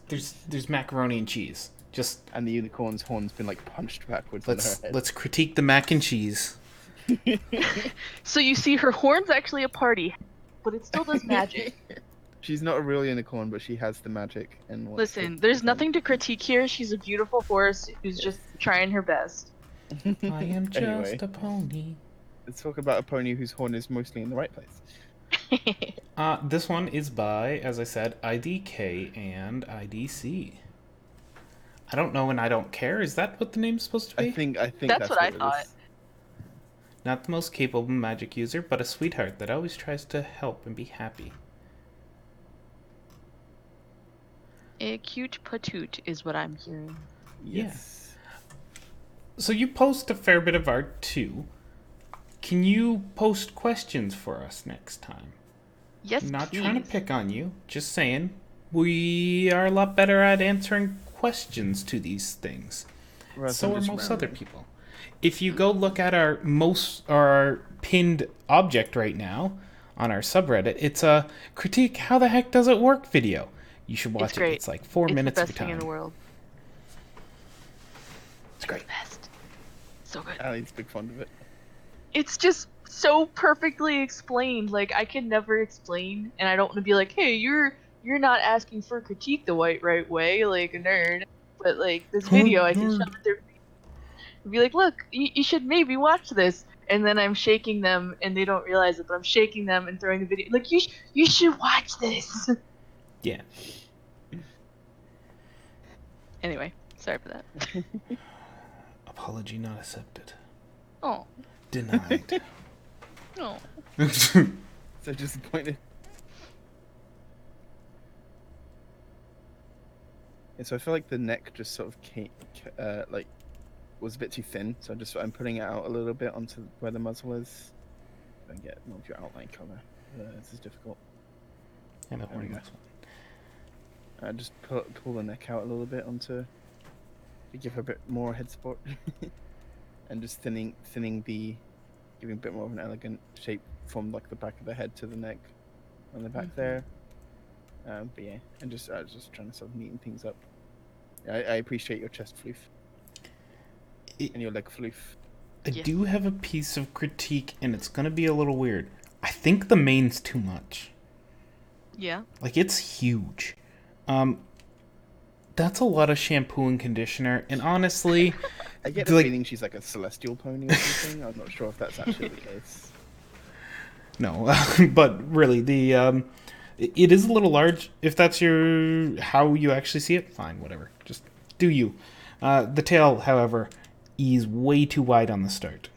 there's macaroni and cheese. Just And the unicorn's horn's been like punched backwards in her head. let's critique the mac and cheese. So you see, her horn's actually a party, but it still does magic. She's not a real unicorn, but she has the magic. And wants to Listen, there's defend. nothing to critique here. She's a beautiful horse who's just trying her best. I am just Anyway. a pony. Let's talk about a pony whose horn is mostly in the right place. This one is by, as I said, IDK and IDC. I don't know and I don't care. Is that what the name's supposed to be? I think That's what I it thought. is. Not the most capable magic user, but a sweetheart that always tries to help and be happy. A cute patoot is what I'm hearing. Yes. So you post a fair bit of art too. Can you post questions for us next time? Yes, Not please. trying to pick on you, just saying we are a lot better at answering questions to these things. Rather So than are just most random. other people. If you go look at our pinned object right now on our subreddit, it's a critique how the heck does it work video. You should watch It's it. great. It's like 4 It's minutes the of best your thing in time. the world. It's great. Best. So good. Allie's big fond of it. It's just so perfectly explained. Like, I can never explain, and I don't want to be like, hey, you're not asking for critique the right way, like a nerd. But like this video, I can shove it their face and be like, look, you should maybe watch this. And then I'm shaking them, and they don't realize it, but I'm shaking them and throwing the video. Like, you should watch this. Yeah. Anyway, sorry for that. Apology not accepted. Oh, Denied. no. So disappointed. Yeah, so I feel like the neck just sort of came, like, was a bit too thin. So I'm putting it out a little bit onto where the muzzle is. And get more of your outline color. This is difficult. And the There we horn go. this one. Just pull the neck out a little bit onto, to give her a bit more head support, and just thinning giving a bit more of an elegant shape from like the back of the head to the neck, on the back there. But yeah, and I was just trying to sort of neaten things up. I appreciate your chest floof and your leg floof. I Yeah. do have a piece of critique, and it's gonna be a little weird. I think the mane's too much. Yeah. Like, it's huge. That's a lot of shampoo and conditioner, and honestly, I get the like, feeling she's like a celestial pony or something. I'm not sure if that's actually the case. no, but really, it is a little large. If that's how you actually see it, fine, whatever. Just do you. The tail, however, is way too wide on the start.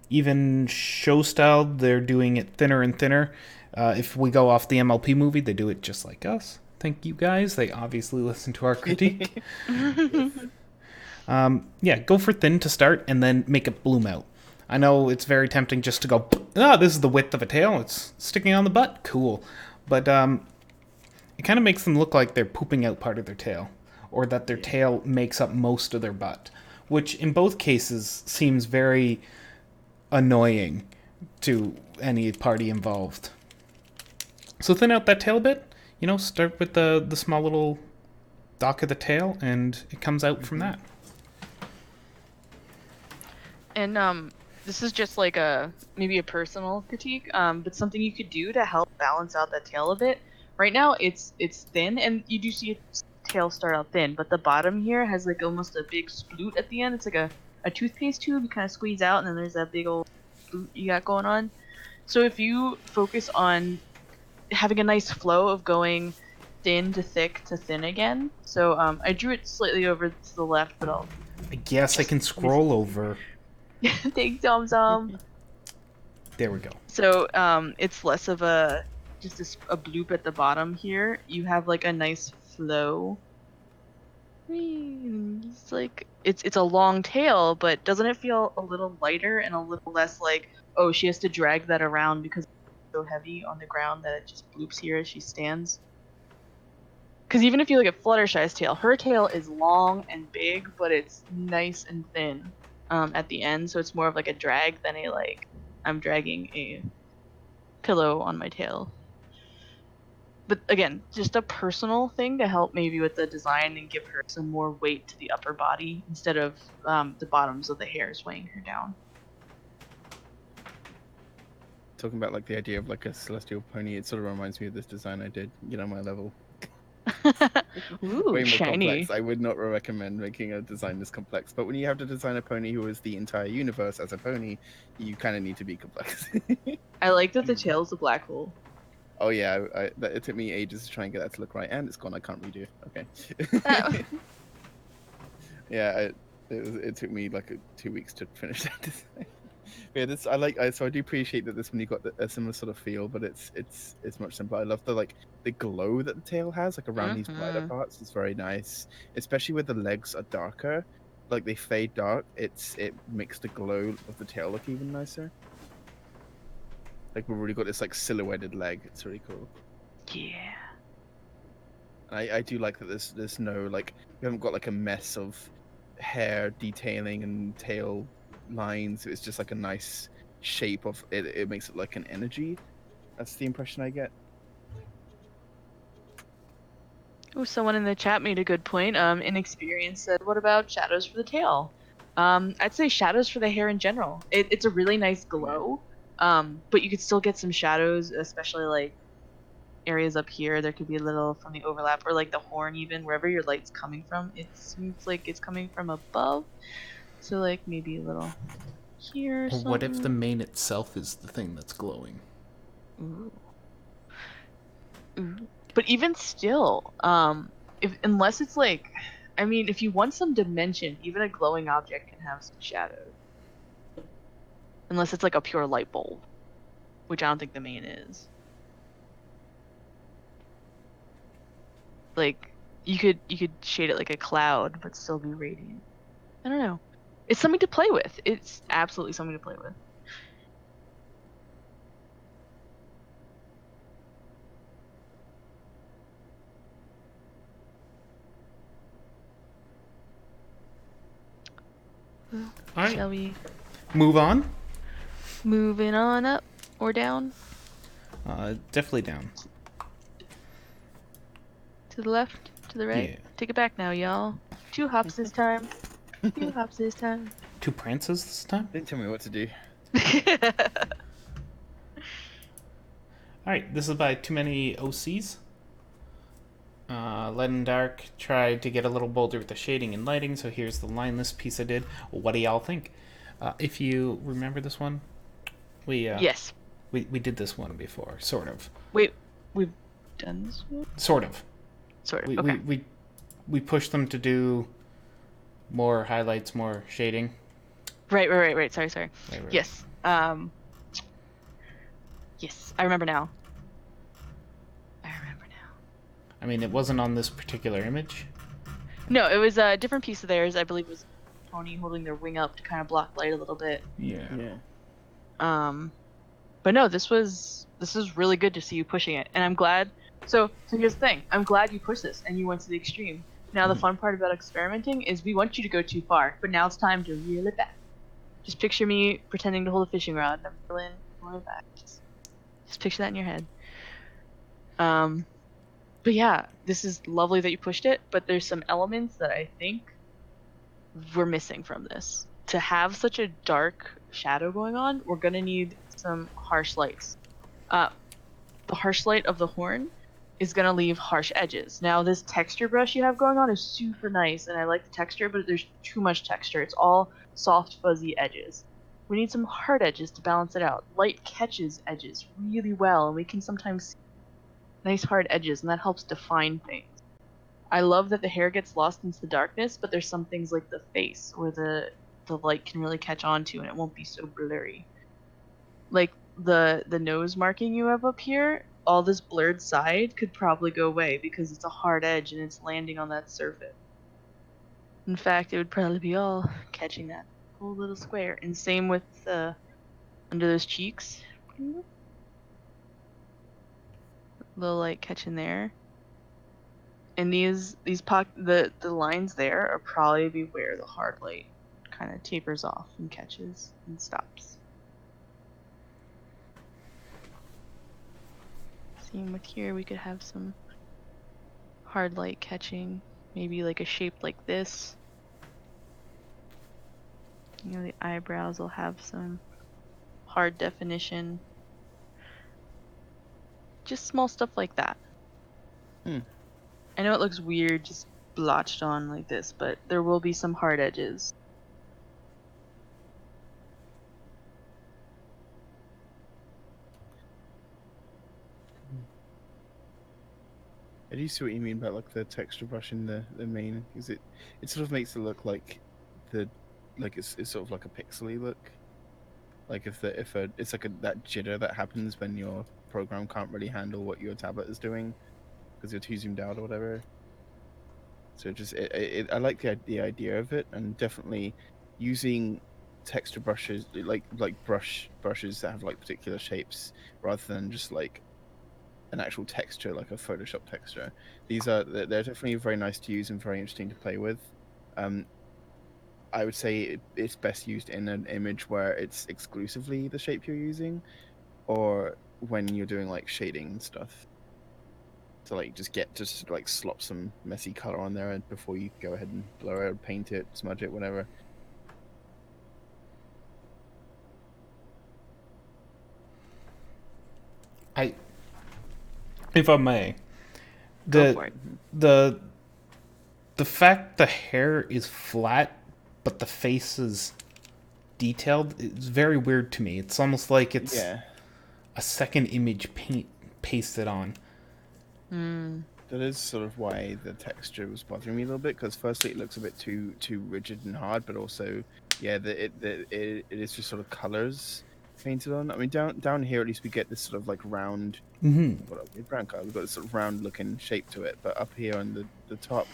Even show style, they're doing it thinner and thinner. If we go off the MLP movie, they do it just like us. Thank you guys. They obviously listen to our critique. Yeah, go for thin to start and then make it bloom out. I know it's very tempting just to go, this is the width of a tail. It's sticking on the butt. Cool. But it kind of makes them look like they're pooping out part of their tail, or that their tail makes up most of their butt, which in both cases seems very annoying to any party involved. So thin out that tail a bit, start with the small little dock of the tail, and it comes out from that. And this is just like maybe a personal critique, but something you could do to help balance out that tail a bit. Right now it's thin, and you do see its tail start out thin, but the bottom here has like almost a big sploot at the end. It's like a toothpaste tube you kind of squeeze out, and then there's that big old sploot you got going on. So if you focus on having a nice flow of going thin to thick to thin again. So I drew it slightly over to the left, but I'll I guess I can scroll over. Thanks, Tom. There we go. So it's less of a just a bloop at the bottom here. You have like a nice flow. It's like it's a long tail, but doesn't it feel a little lighter and a little less like, oh, she has to drag that around because it's so heavy on the ground that it just bloops here as she stands? Because even if you look at Fluttershy's tail, her tail is long and big, but it's nice and thin at the end, so it's more of like a drag than a like I'm dragging a pillow on my tail. But again, just a personal thing to help maybe with the design and give her some more weight to the upper body instead of the bottoms of the hairs weighing her down. Talking about like the idea of like a celestial pony, it sort of reminds me of this design I did, my level. Ooh, Way more shiny. complex. I would not recommend making a design this complex, but when you have to design a pony who is the entire universe as a pony, you kind of need to be complex. I like that the tail is a black hole. Oh yeah, it took me ages to try and get that to look right, and it's gone. I can't redo. Okay. Yeah, it took me like 2 weeks to finish that design. Yeah, so I do appreciate that this one you got a similar sort of feel, but it's much simpler. I love the glow that the tail has, like around these brighter parts. It's very nice, especially where the legs are darker, like they fade dark. It makes the glow of the tail look even nicer. Like we've already got this like silhouetted leg. It's really cool. Yeah. I do like that there's no like you haven't got like a mess of hair detailing and tail lines. It's just like a nice shape of it. It makes it like an energy. That's the impression I get. Oh, someone in the chat made a good point. Inexperience said, "What about shadows for the tail?" I'd say shadows for the hair in general. It's a really nice glow. But you could still get some shadows, especially like areas up here. There could be a little from the overlap, or like the horn, even wherever your light's coming from. It seems like it's coming from above, so like maybe a little here. Or what if the mane itself is the thing that's glowing? Ooh. Ooh. But even still, unless it's like, I mean, if you want some dimension, even a glowing object can have some shadows. Unless it's like a pure light bulb, which I don't think the mane is. Like you could shade it like a cloud, but still be radiant. I don't know. It's something to play with. It's absolutely something to play with. All right. Shall we Move on? moving on up or down? Definitely down. To the left, to the right. Yeah. Take it back now, y'all. 2 hops this time. 2 hops this time. 2 prances this time? Didn't tell me what to do. Alright, this is by Too Many OCs. Light and Dark tried to get a little bolder with the shading and lighting, so here's the lineless piece I did. What do y'all think? If you remember this one, Yes. we did this one before, sort of. Wait, we've done this one? Sort of. Sort of. Okay. We pushed them to do more highlights, more shading. Right. Sorry. Right. Yes. Yes, I remember now. I mean, it wasn't on this particular image. No, it was a different piece of theirs. I believe it was pony holding their wing up to kind of block light a little bit. Yeah. But no, this is really good to see you pushing it, and I'm glad. So here's the thing. I'm glad you pushed this and you went to the extreme. Now the fun part about experimenting is we want you to go too far, but now it's time to reel it back. Just picture me pretending to hold a fishing rod and I'm pulling it back. Just picture that in your head. But yeah, this is lovely that you pushed it, but there's some elements that I think we're missing from this. To have such a dark shadow going on, we're gonna need some harsh lights. The harsh light of the horn is gonna leave harsh edges. Now this texture brush you have going on is super nice, and I like the texture, but there's too much texture. It's all soft, fuzzy edges. We need some hard edges to balance it out. Light catches edges really well, and we can sometimes see nice hard edges, and that helps define things. I love that the hair gets lost into the darkness, but there's some things like the face where the light can really catch on to and it won't be so blurry. Like the nose marking you have up here, all this blurred side could probably go away because it's a hard edge and it's landing on that surface. In fact, it would probably be all catching that whole little square. And same with under those cheeks. Little light catching there. And the lines there are probably be where the hard light kind of tapers off and catches and stops. Same with here, we could have some hard light catching, maybe like a shape like this. You know, the eyebrows will have some hard definition. Just small stuff like that. I know it looks weird just blotched on like this, but there will be some hard edges. I do see what you mean about like the texture brush in the main, because it sort of makes it look like it's sort of like a pixely look. Like if it's like that jitter that happens when your program can't really handle what your tablet is doing because you're too zoomed out or whatever. So I like the idea of it, and definitely using texture brushes like brushes that have like particular shapes rather than just like an actual texture like a Photoshop texture. They're definitely very nice to use and very interesting to play with. I would say it's best used in an image where it's exclusively the shape you're using, or when you're doing like shading and stuff. So like just like slop some messy color on there before you go ahead and blur it, paint it, smudge it, whatever. If I may, Go for it. the fact the hair is flat but the face is detailed is very weird to me. It's almost like it's a second image pasted on. That is sort of why the texture was bothering me a little bit, because firstly it looks a bit too rigid and hard, but also it is just sort of colors painted on. I mean, down here at least we get this sort of like round brown color. We've got this sort of round looking shape to it, but up here on the top,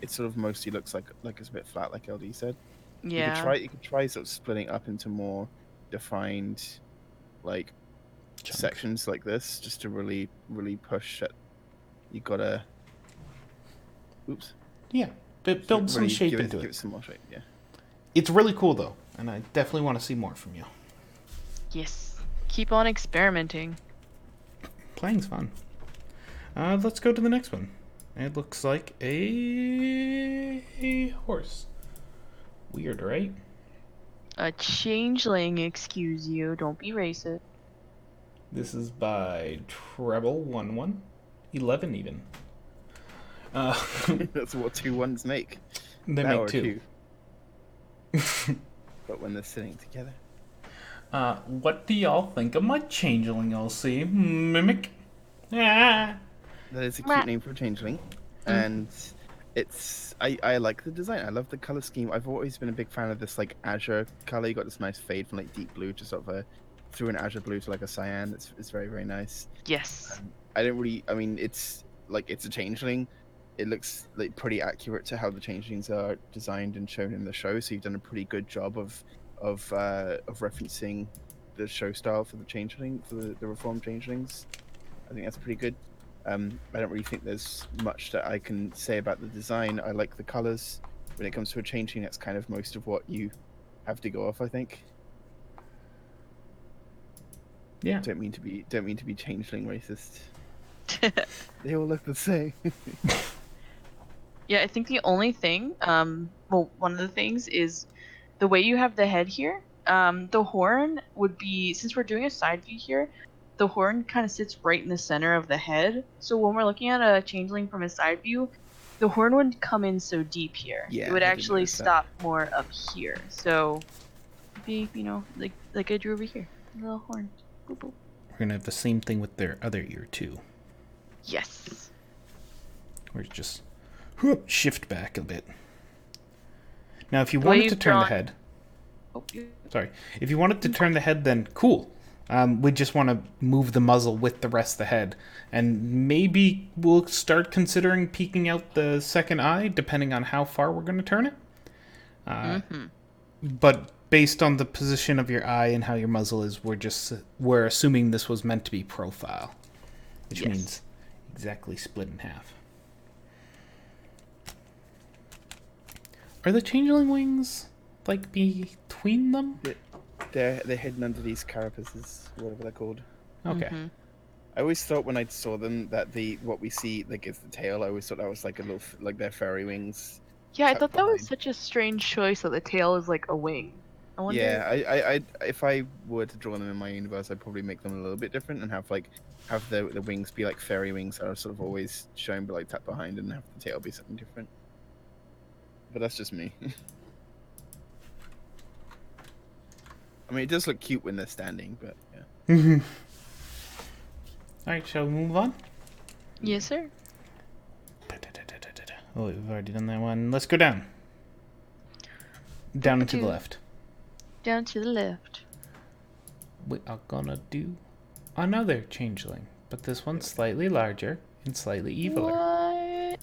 it sort of mostly looks like it's a bit flat, like LD said. Yeah. You could try sort of splitting up into more defined like Chunks. sections like this, just to really push it. You gotta build some shape into give it some more shape. Yeah, it's really cool though, and I definitely want to see more from you. Yes. Keep on experimenting. Playing's fun. Let's go to the next one. It looks like a horse. Weird, right? A changeling, excuse you. Don't be racist. This is by Treble11, 11 even. that's what 2 1s make. They That make or 2. But when they're sitting together. What do y'all think of my changeling, LC? Mimic? Ah. That is a cute name for a changeling, and I like the design. I love the color scheme. I've always been a big fan of this like azure color. You got this nice fade from like deep blue to sort of through an azure blue to like a cyan. It's very, very nice. Yes. I mean, it's a changeling. It looks like pretty accurate to how the changelings are designed and shown in the show. So you've done a pretty good job of referencing the show style for the changeling, for the reformed changelings. I think that's pretty good. I don't really think there's much that I can say about the design. I like the colors. When it comes to a changeling, that's kind of most of what you have to go off, I think. Yeah. Don't mean to be changeling racist. They all look the same. Yeah, I think the only thing, well, one of the things is the way you have the head here. The horn would be, since we're doing a side view here, the horn kind of sits right in the center of the head. So when we're looking at a changeling from a side view, the horn wouldn't come in so deep here. Yeah, it would I did actually notice that. stop more up here. So, be like I drew over here, a little horn. Boop, boop. We're gonna have the same thing with their other ear too. Yes. Where it just shift back a bit. Now, if you The way wanted to you've turn the drawn- head, Oh, sorry, if you wanted to turn the head, then cool. We just want to move the muzzle with the rest of the head. And maybe we'll start considering peeking out the second eye, depending on how far we're going to turn it. But based on the position of your eye and how your muzzle is, we're assuming this was meant to be profile, which Yes. means exactly split in half. Are the changeling wings like between them? They're hidden under these carapaces, whatever they're called. Okay. I always thought when I saw them that what we see like is the tail. I always thought that was like a little like their fairy wings. Yeah, I tucked thought that was behind. such a strange choice that the tail is like a wing. I wonder. Yeah, I if I were to draw them in my universe, I'd probably make them a little bit different and have the wings be like fairy wings that are sort of always shown but like tucked behind, and have the tail be something different. But that's just me. I mean, it does look cute when they're standing, but yeah. Alright, shall we move on? Yes, sir. Oh, we've already done that one. Let's go down. Down and to the left. Down to the left. We are gonna do another changeling, but this one's slightly larger and slightly eviler. What?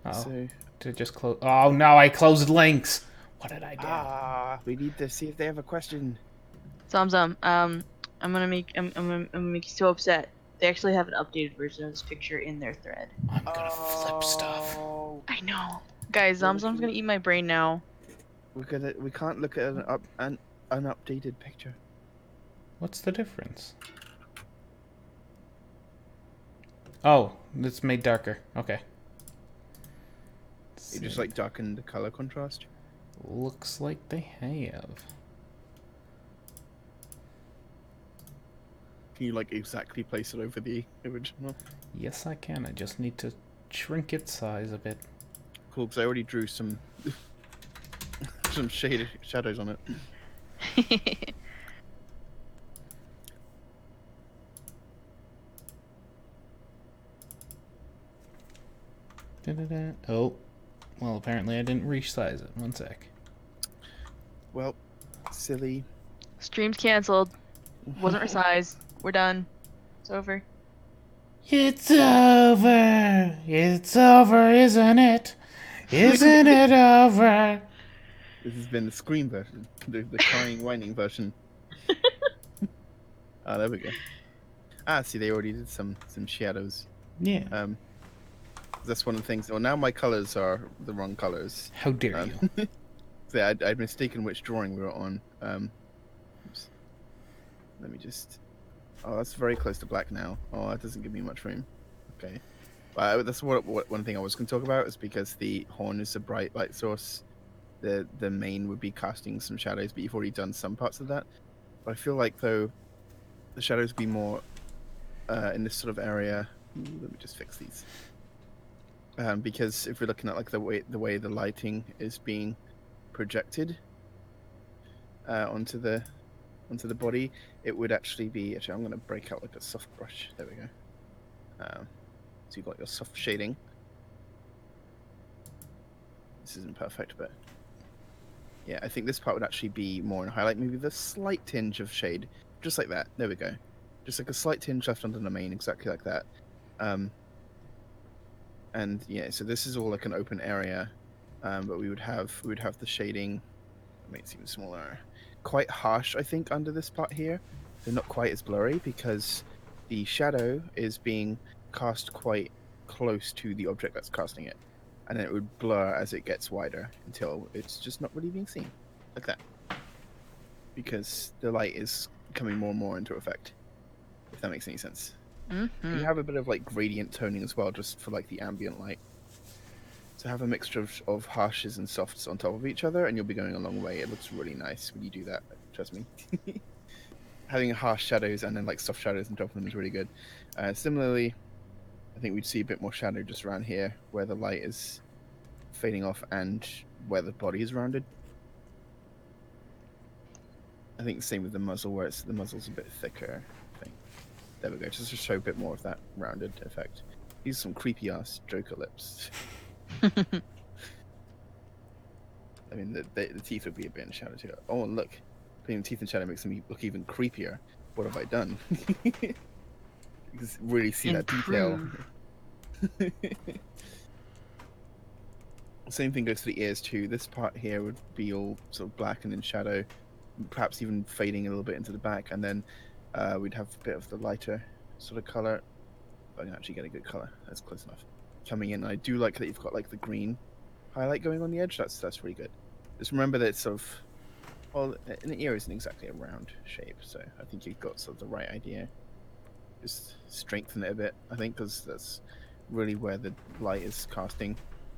Oh, So to just close. Oh no, I closed links. What did I do? we need to see if they have a question. Zamzam, I'm gonna make you so upset. They actually have an updated version of this picture in their thread. I'm gonna flip stuff. I know. Guys, Well, Zamzam's gonna eat my brain now. We can't look at an updated picture. What's the difference? Oh, it's made darker. Okay. You just like darken the color contrast. Looks like they have. Can you like exactly place it over the original? Yes, I can. I just need to shrink its size a bit. Cool, because I already drew some some shadows on it. Da-da-da. Oh, well, apparently I didn't resize it. One sec. Well, silly. Stream's canceled. Wasn't resized. We're done. It's over. It's over. It's over, isn't it? Isn't it over? This has been the scream version, the crying, whining version. Ah, there we go. Ah, see, they already did some shadows. Yeah. That's one of the things. Well, now my colors are the wrong colors. How dare you? So I'd mistaken which drawing we were on. Oops. Let me just. Oh, that's very close to black now. Oh, that doesn't give me much room. Okay. That's what one thing I was going to talk about is because the horn is a bright light source. The mane would be casting some shadows, but you've already done some parts of that. But I feel like though, the shadows would be more in this sort of area. Let me just fix these. Because if we're looking at like the way the lighting is being projected onto the body, it would actually be. Actually, I'm going to break out like a soft brush. There we go. So you've got your soft shading. This isn't perfect, but yeah, I think this part would actually be more in highlight, maybe the slight tinge of shade, just like that. There we go. Just like a slight tinge left under the mane, exactly like that. And yeah, so this is all like an open area, but we would have the shading. Make it even smaller. Quite harsh, I think, under this part here. They're not quite as blurry because the shadow is being cast quite close to the object that's casting it, and then it would blur as it gets wider until it's just not really being seen, like that. Because the light is coming more and more into effect, if that makes any sense. Mm-hmm. You have a bit of like gradient toning as well, just for like the ambient light. So have a mixture of harshes and softs on top of each other, and you'll be going a long way. It looks really nice when you do that. Trust me. Having harsh shadows and then like soft shadows on top of them is really good. Similarly, I think we'd see a bit more shadow just around here, where the light is fading off and where the body is rounded. I think the same with the muzzle, where the muzzle's a bit thicker. I think. There we go, just to show a bit more of that rounded effect. These are some creepy ass Joker lips. I mean, the teeth would be a bit in shadow too. Oh, and look, putting teeth in shadow makes them look even creepier. what have I done? You can really see that detail. Improve. Same thing goes to the ears too. This part here would be all sort of black and in shadow, perhaps even fading a little bit into the back, and then we'd have a bit of the lighter sort of color. I can actually get a good color. That's close enough. Coming in, I do like that you've got like the green highlight going on the edge. That's really good. Just remember that it's sort of, well, an ear isn't exactly a round shape, so I think you've got sort of the right idea. Just strengthen it a bit, I think, because that's really where the light is casting.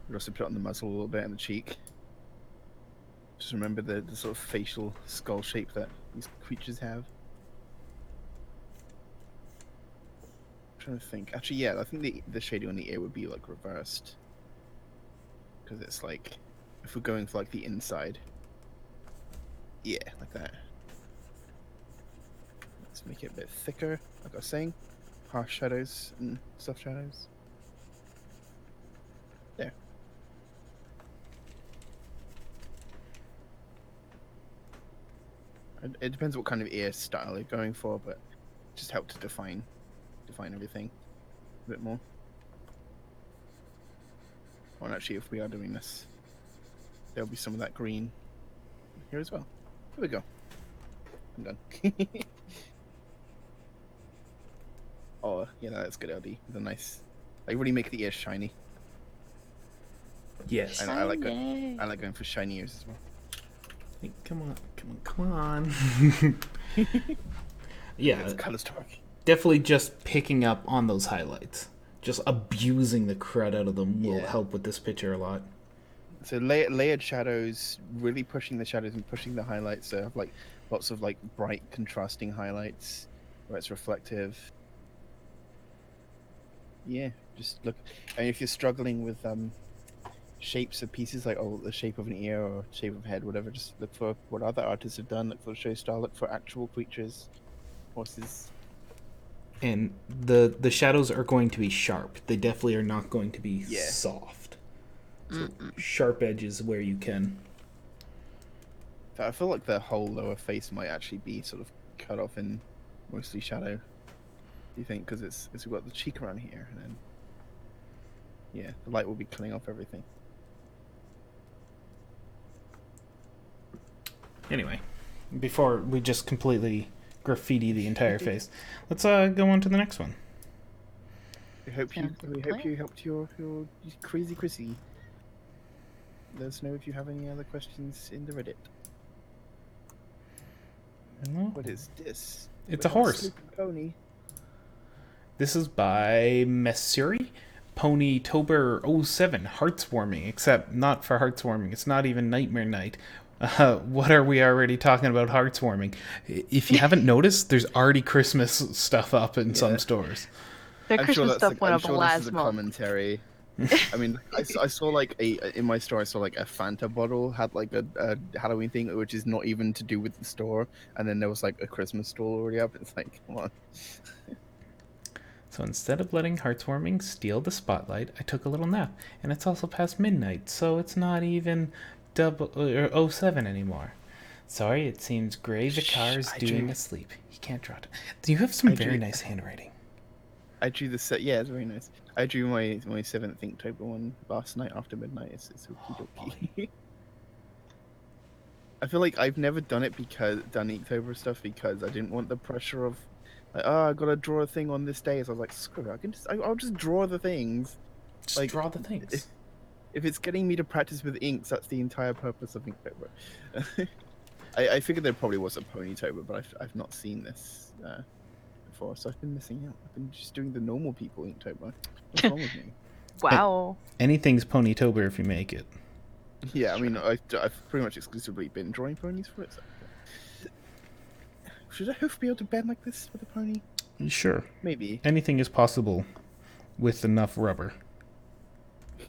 We'd also put it on the muzzle a little bit and the cheek. Just remember the sort of facial skull shape that these creatures have. I'm trying to think. Actually, yeah, I think the shading on the ear would be like reversed. Because it's like, if we're going for like the inside. Yeah, like that. Let's make it a bit thicker, like I was saying. Harsh shadows and soft shadows. There. It depends what kind of ear style you're going for, but just help to define everything a bit more. Or actually, if we are doing this, there'll be some of that green here as well. Here we go. I'm done. Oh, yeah, that's good, LD. The nice, like really make the ears shiny. Yes. I like going for shiny ears as well. Hey, come on. Yeah, It's colors to work. definitely just picking up on those highlights. Just abusing the crud out of them will Yeah. help with this picture a lot. So layered shadows, really pushing the shadows and pushing the highlights. So have like lots of like bright contrasting highlights where it's reflective. Yeah, just look. And if you're struggling with shapes of pieces, like the shape of an ear or shape of a head, whatever, just look for what other artists have done. Look for the show style. Look for actual creatures, horses. And the shadows are going to be sharp. They definitely are not going to be Yeah. soft. So sharp edges where you can. I feel like the whole lower face might actually be sort of cut off in mostly shadow. Do you think? Because we've got the cheek around here, and then yeah, the light will be killing off everything. Anyway, before we just completely graffiti the entire face, let's go on to the next one. We hope you helped your crazy Chrissy. Let us know if you have any other questions in the Reddit. Hello? What is this? It's We a have horse. sleeping pony. This is by Messuri. Ponytober07. Hearts warming, except not for hearts warming. It's not even Nightmare Night. What are we already talking about hearts warming? If you haven't noticed, there's already Christmas stuff up in some stores. That Christmas stuff went I'm up sure this last is a month. commentary. I mean, I saw like in my store. I saw like a Fanta bottle had like a Halloween thing, which is not even to do with the store. And then there was like a Christmas stall already up. It's like, come on. So instead of letting Heartswarming steal the spotlight, I took a little nap. And it's also past midnight, so it's not even oh 07 anymore. Sorry, it seems Grey Vicar is doing asleep. He can't draw it. You have some very nice handwriting. I drew the set. Yeah, it's very nice. I drew my 7th Inktober one last night after midnight. It's okie dokie. I feel like I've never done Inktober stuff because I didn't want the pressure of like, I gotta draw a thing on this day. So I was like, screw it, I'll just draw the things. Just like, draw the things. If it's getting me to practice with inks, that's the entire purpose of Inktober. I figured there probably was a Ponytober, but I've not seen this before, so I've been missing out. I've been just doing the normal people Inktober. What's wrong with me? Wow. Anything's Ponytober if you make it. Yeah, I mean, I've pretty much exclusively been drawing ponies for it. So. Should a hoof be able to bend like this with a pony? Sure. Maybe. Anything is possible with enough rubber.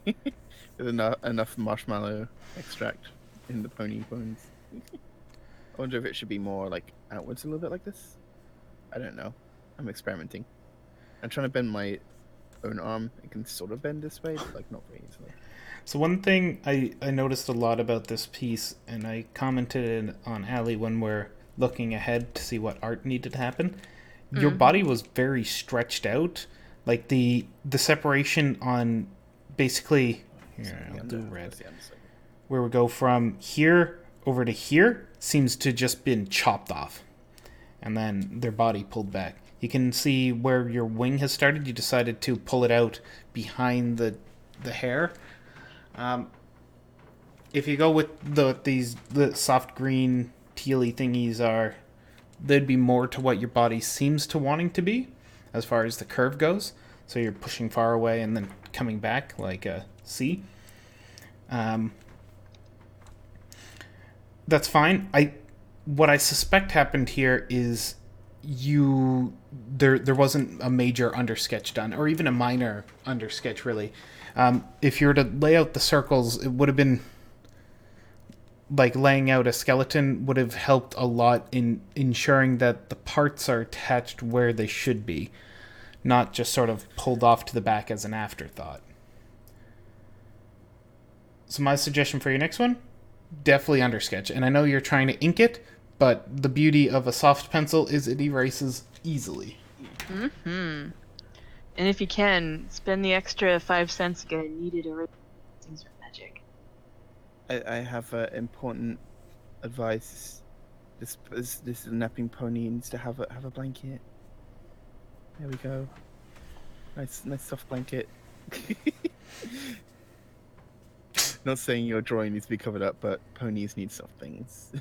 With enough marshmallow extract in the pony bones. I wonder if it should be more like outwards a little bit like this. I don't know. I'm experimenting. I'm trying to bend my own arm. It can sort of bend this way, but like not very easily. So one thing I noticed a lot about this piece, and I commented on Ali when we're looking ahead to see what art needed to happen. Your body was very stretched out. Like the separation on basically here, I'll do red. Where we go from here over to here seems to just been chopped off. And then their body pulled back. You can see where your wing has started. You decided to pull it out behind the hair. If you go with the soft green tealy thingies they'd be more to what your body seems to wanting to be as far as the curve goes. So you're pushing far away and then coming back like a C. That's fine. What I suspect happened here is there wasn't a major undersketch done, or even a minor undersketch really. If you were to lay out the circles, it would have been like laying out a skeleton would have helped a lot in ensuring that the parts are attached where they should be, not just sort of pulled off to the back as an afterthought. So my suggestion for your next one, definitely undersketch. And I know you're trying to ink it, but the beauty of a soft pencil is it erases easily. And if you can, spend the extra 5 cents to get a kneaded eraser. Things are magic. I have important advice. This napping pony needs to have a blanket. There we go. Nice soft blanket. Not saying your drawing needs to be covered up, but ponies need soft things.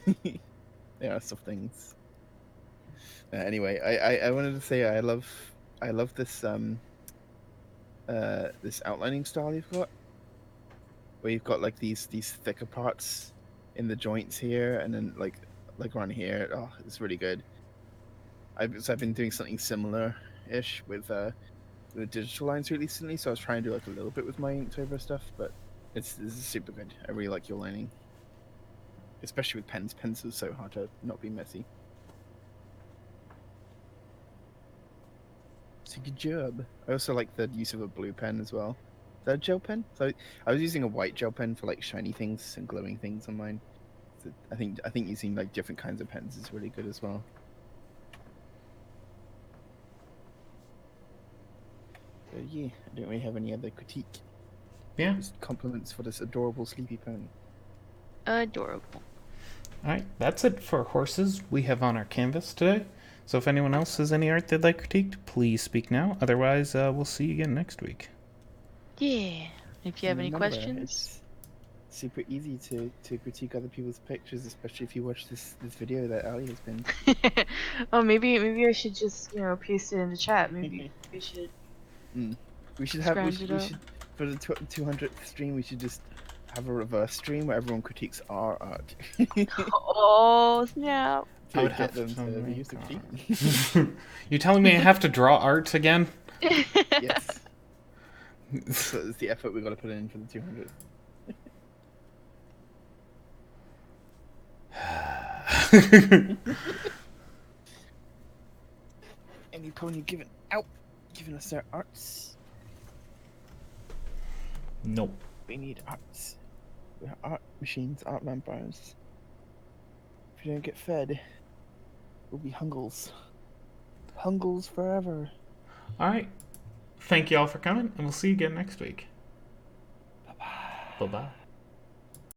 They are soft things. Anyway, I wanted to say I love this this outlining style you've got, where you've got like these thicker parts in the joints here, and then like around here. Oh, it's really good. I've been doing something similar-ish with digital lines recently, so I was trying to do like a little bit with my Inktober stuff, but this is super good. I really like your lining, especially with pens. Pens are so hard to not be messy. So good job. I also like the use of a blue pen as well. Is that a gel pen? So I was using a white gel pen for like shiny things and glowing things on mine. So I think using like different kinds of pens is really good as well. So yeah, I don't really have any other critique. Yeah. Just compliments for this adorable sleepy pony. Adorable. Alright, that's it for horses we have on our canvas today. So if anyone else has any art they'd like critiqued, please speak now. Otherwise, we'll see you again next week. Yeah. If you have any Remember, questions. it's super easy to critique other people's pictures, especially if you watch this video that Ali has been. Oh, maybe I should just paste it in the chat. Maybe we should. We should for the 200th stream. We should just have a reverse stream where everyone critiques our art. Oh snap! I would get have them to to use the critique. You're telling me I have to draw art again? Yes. So it's the effort we got to put in for the 200. Any pony giving us their arts? Nope. We need arts. We're art machines, art vampires. If you don't get fed, we'll be hungles. Hungles forever. Alright. Thank you all for coming, and we'll see you again next week. Bye-bye. Bye-bye.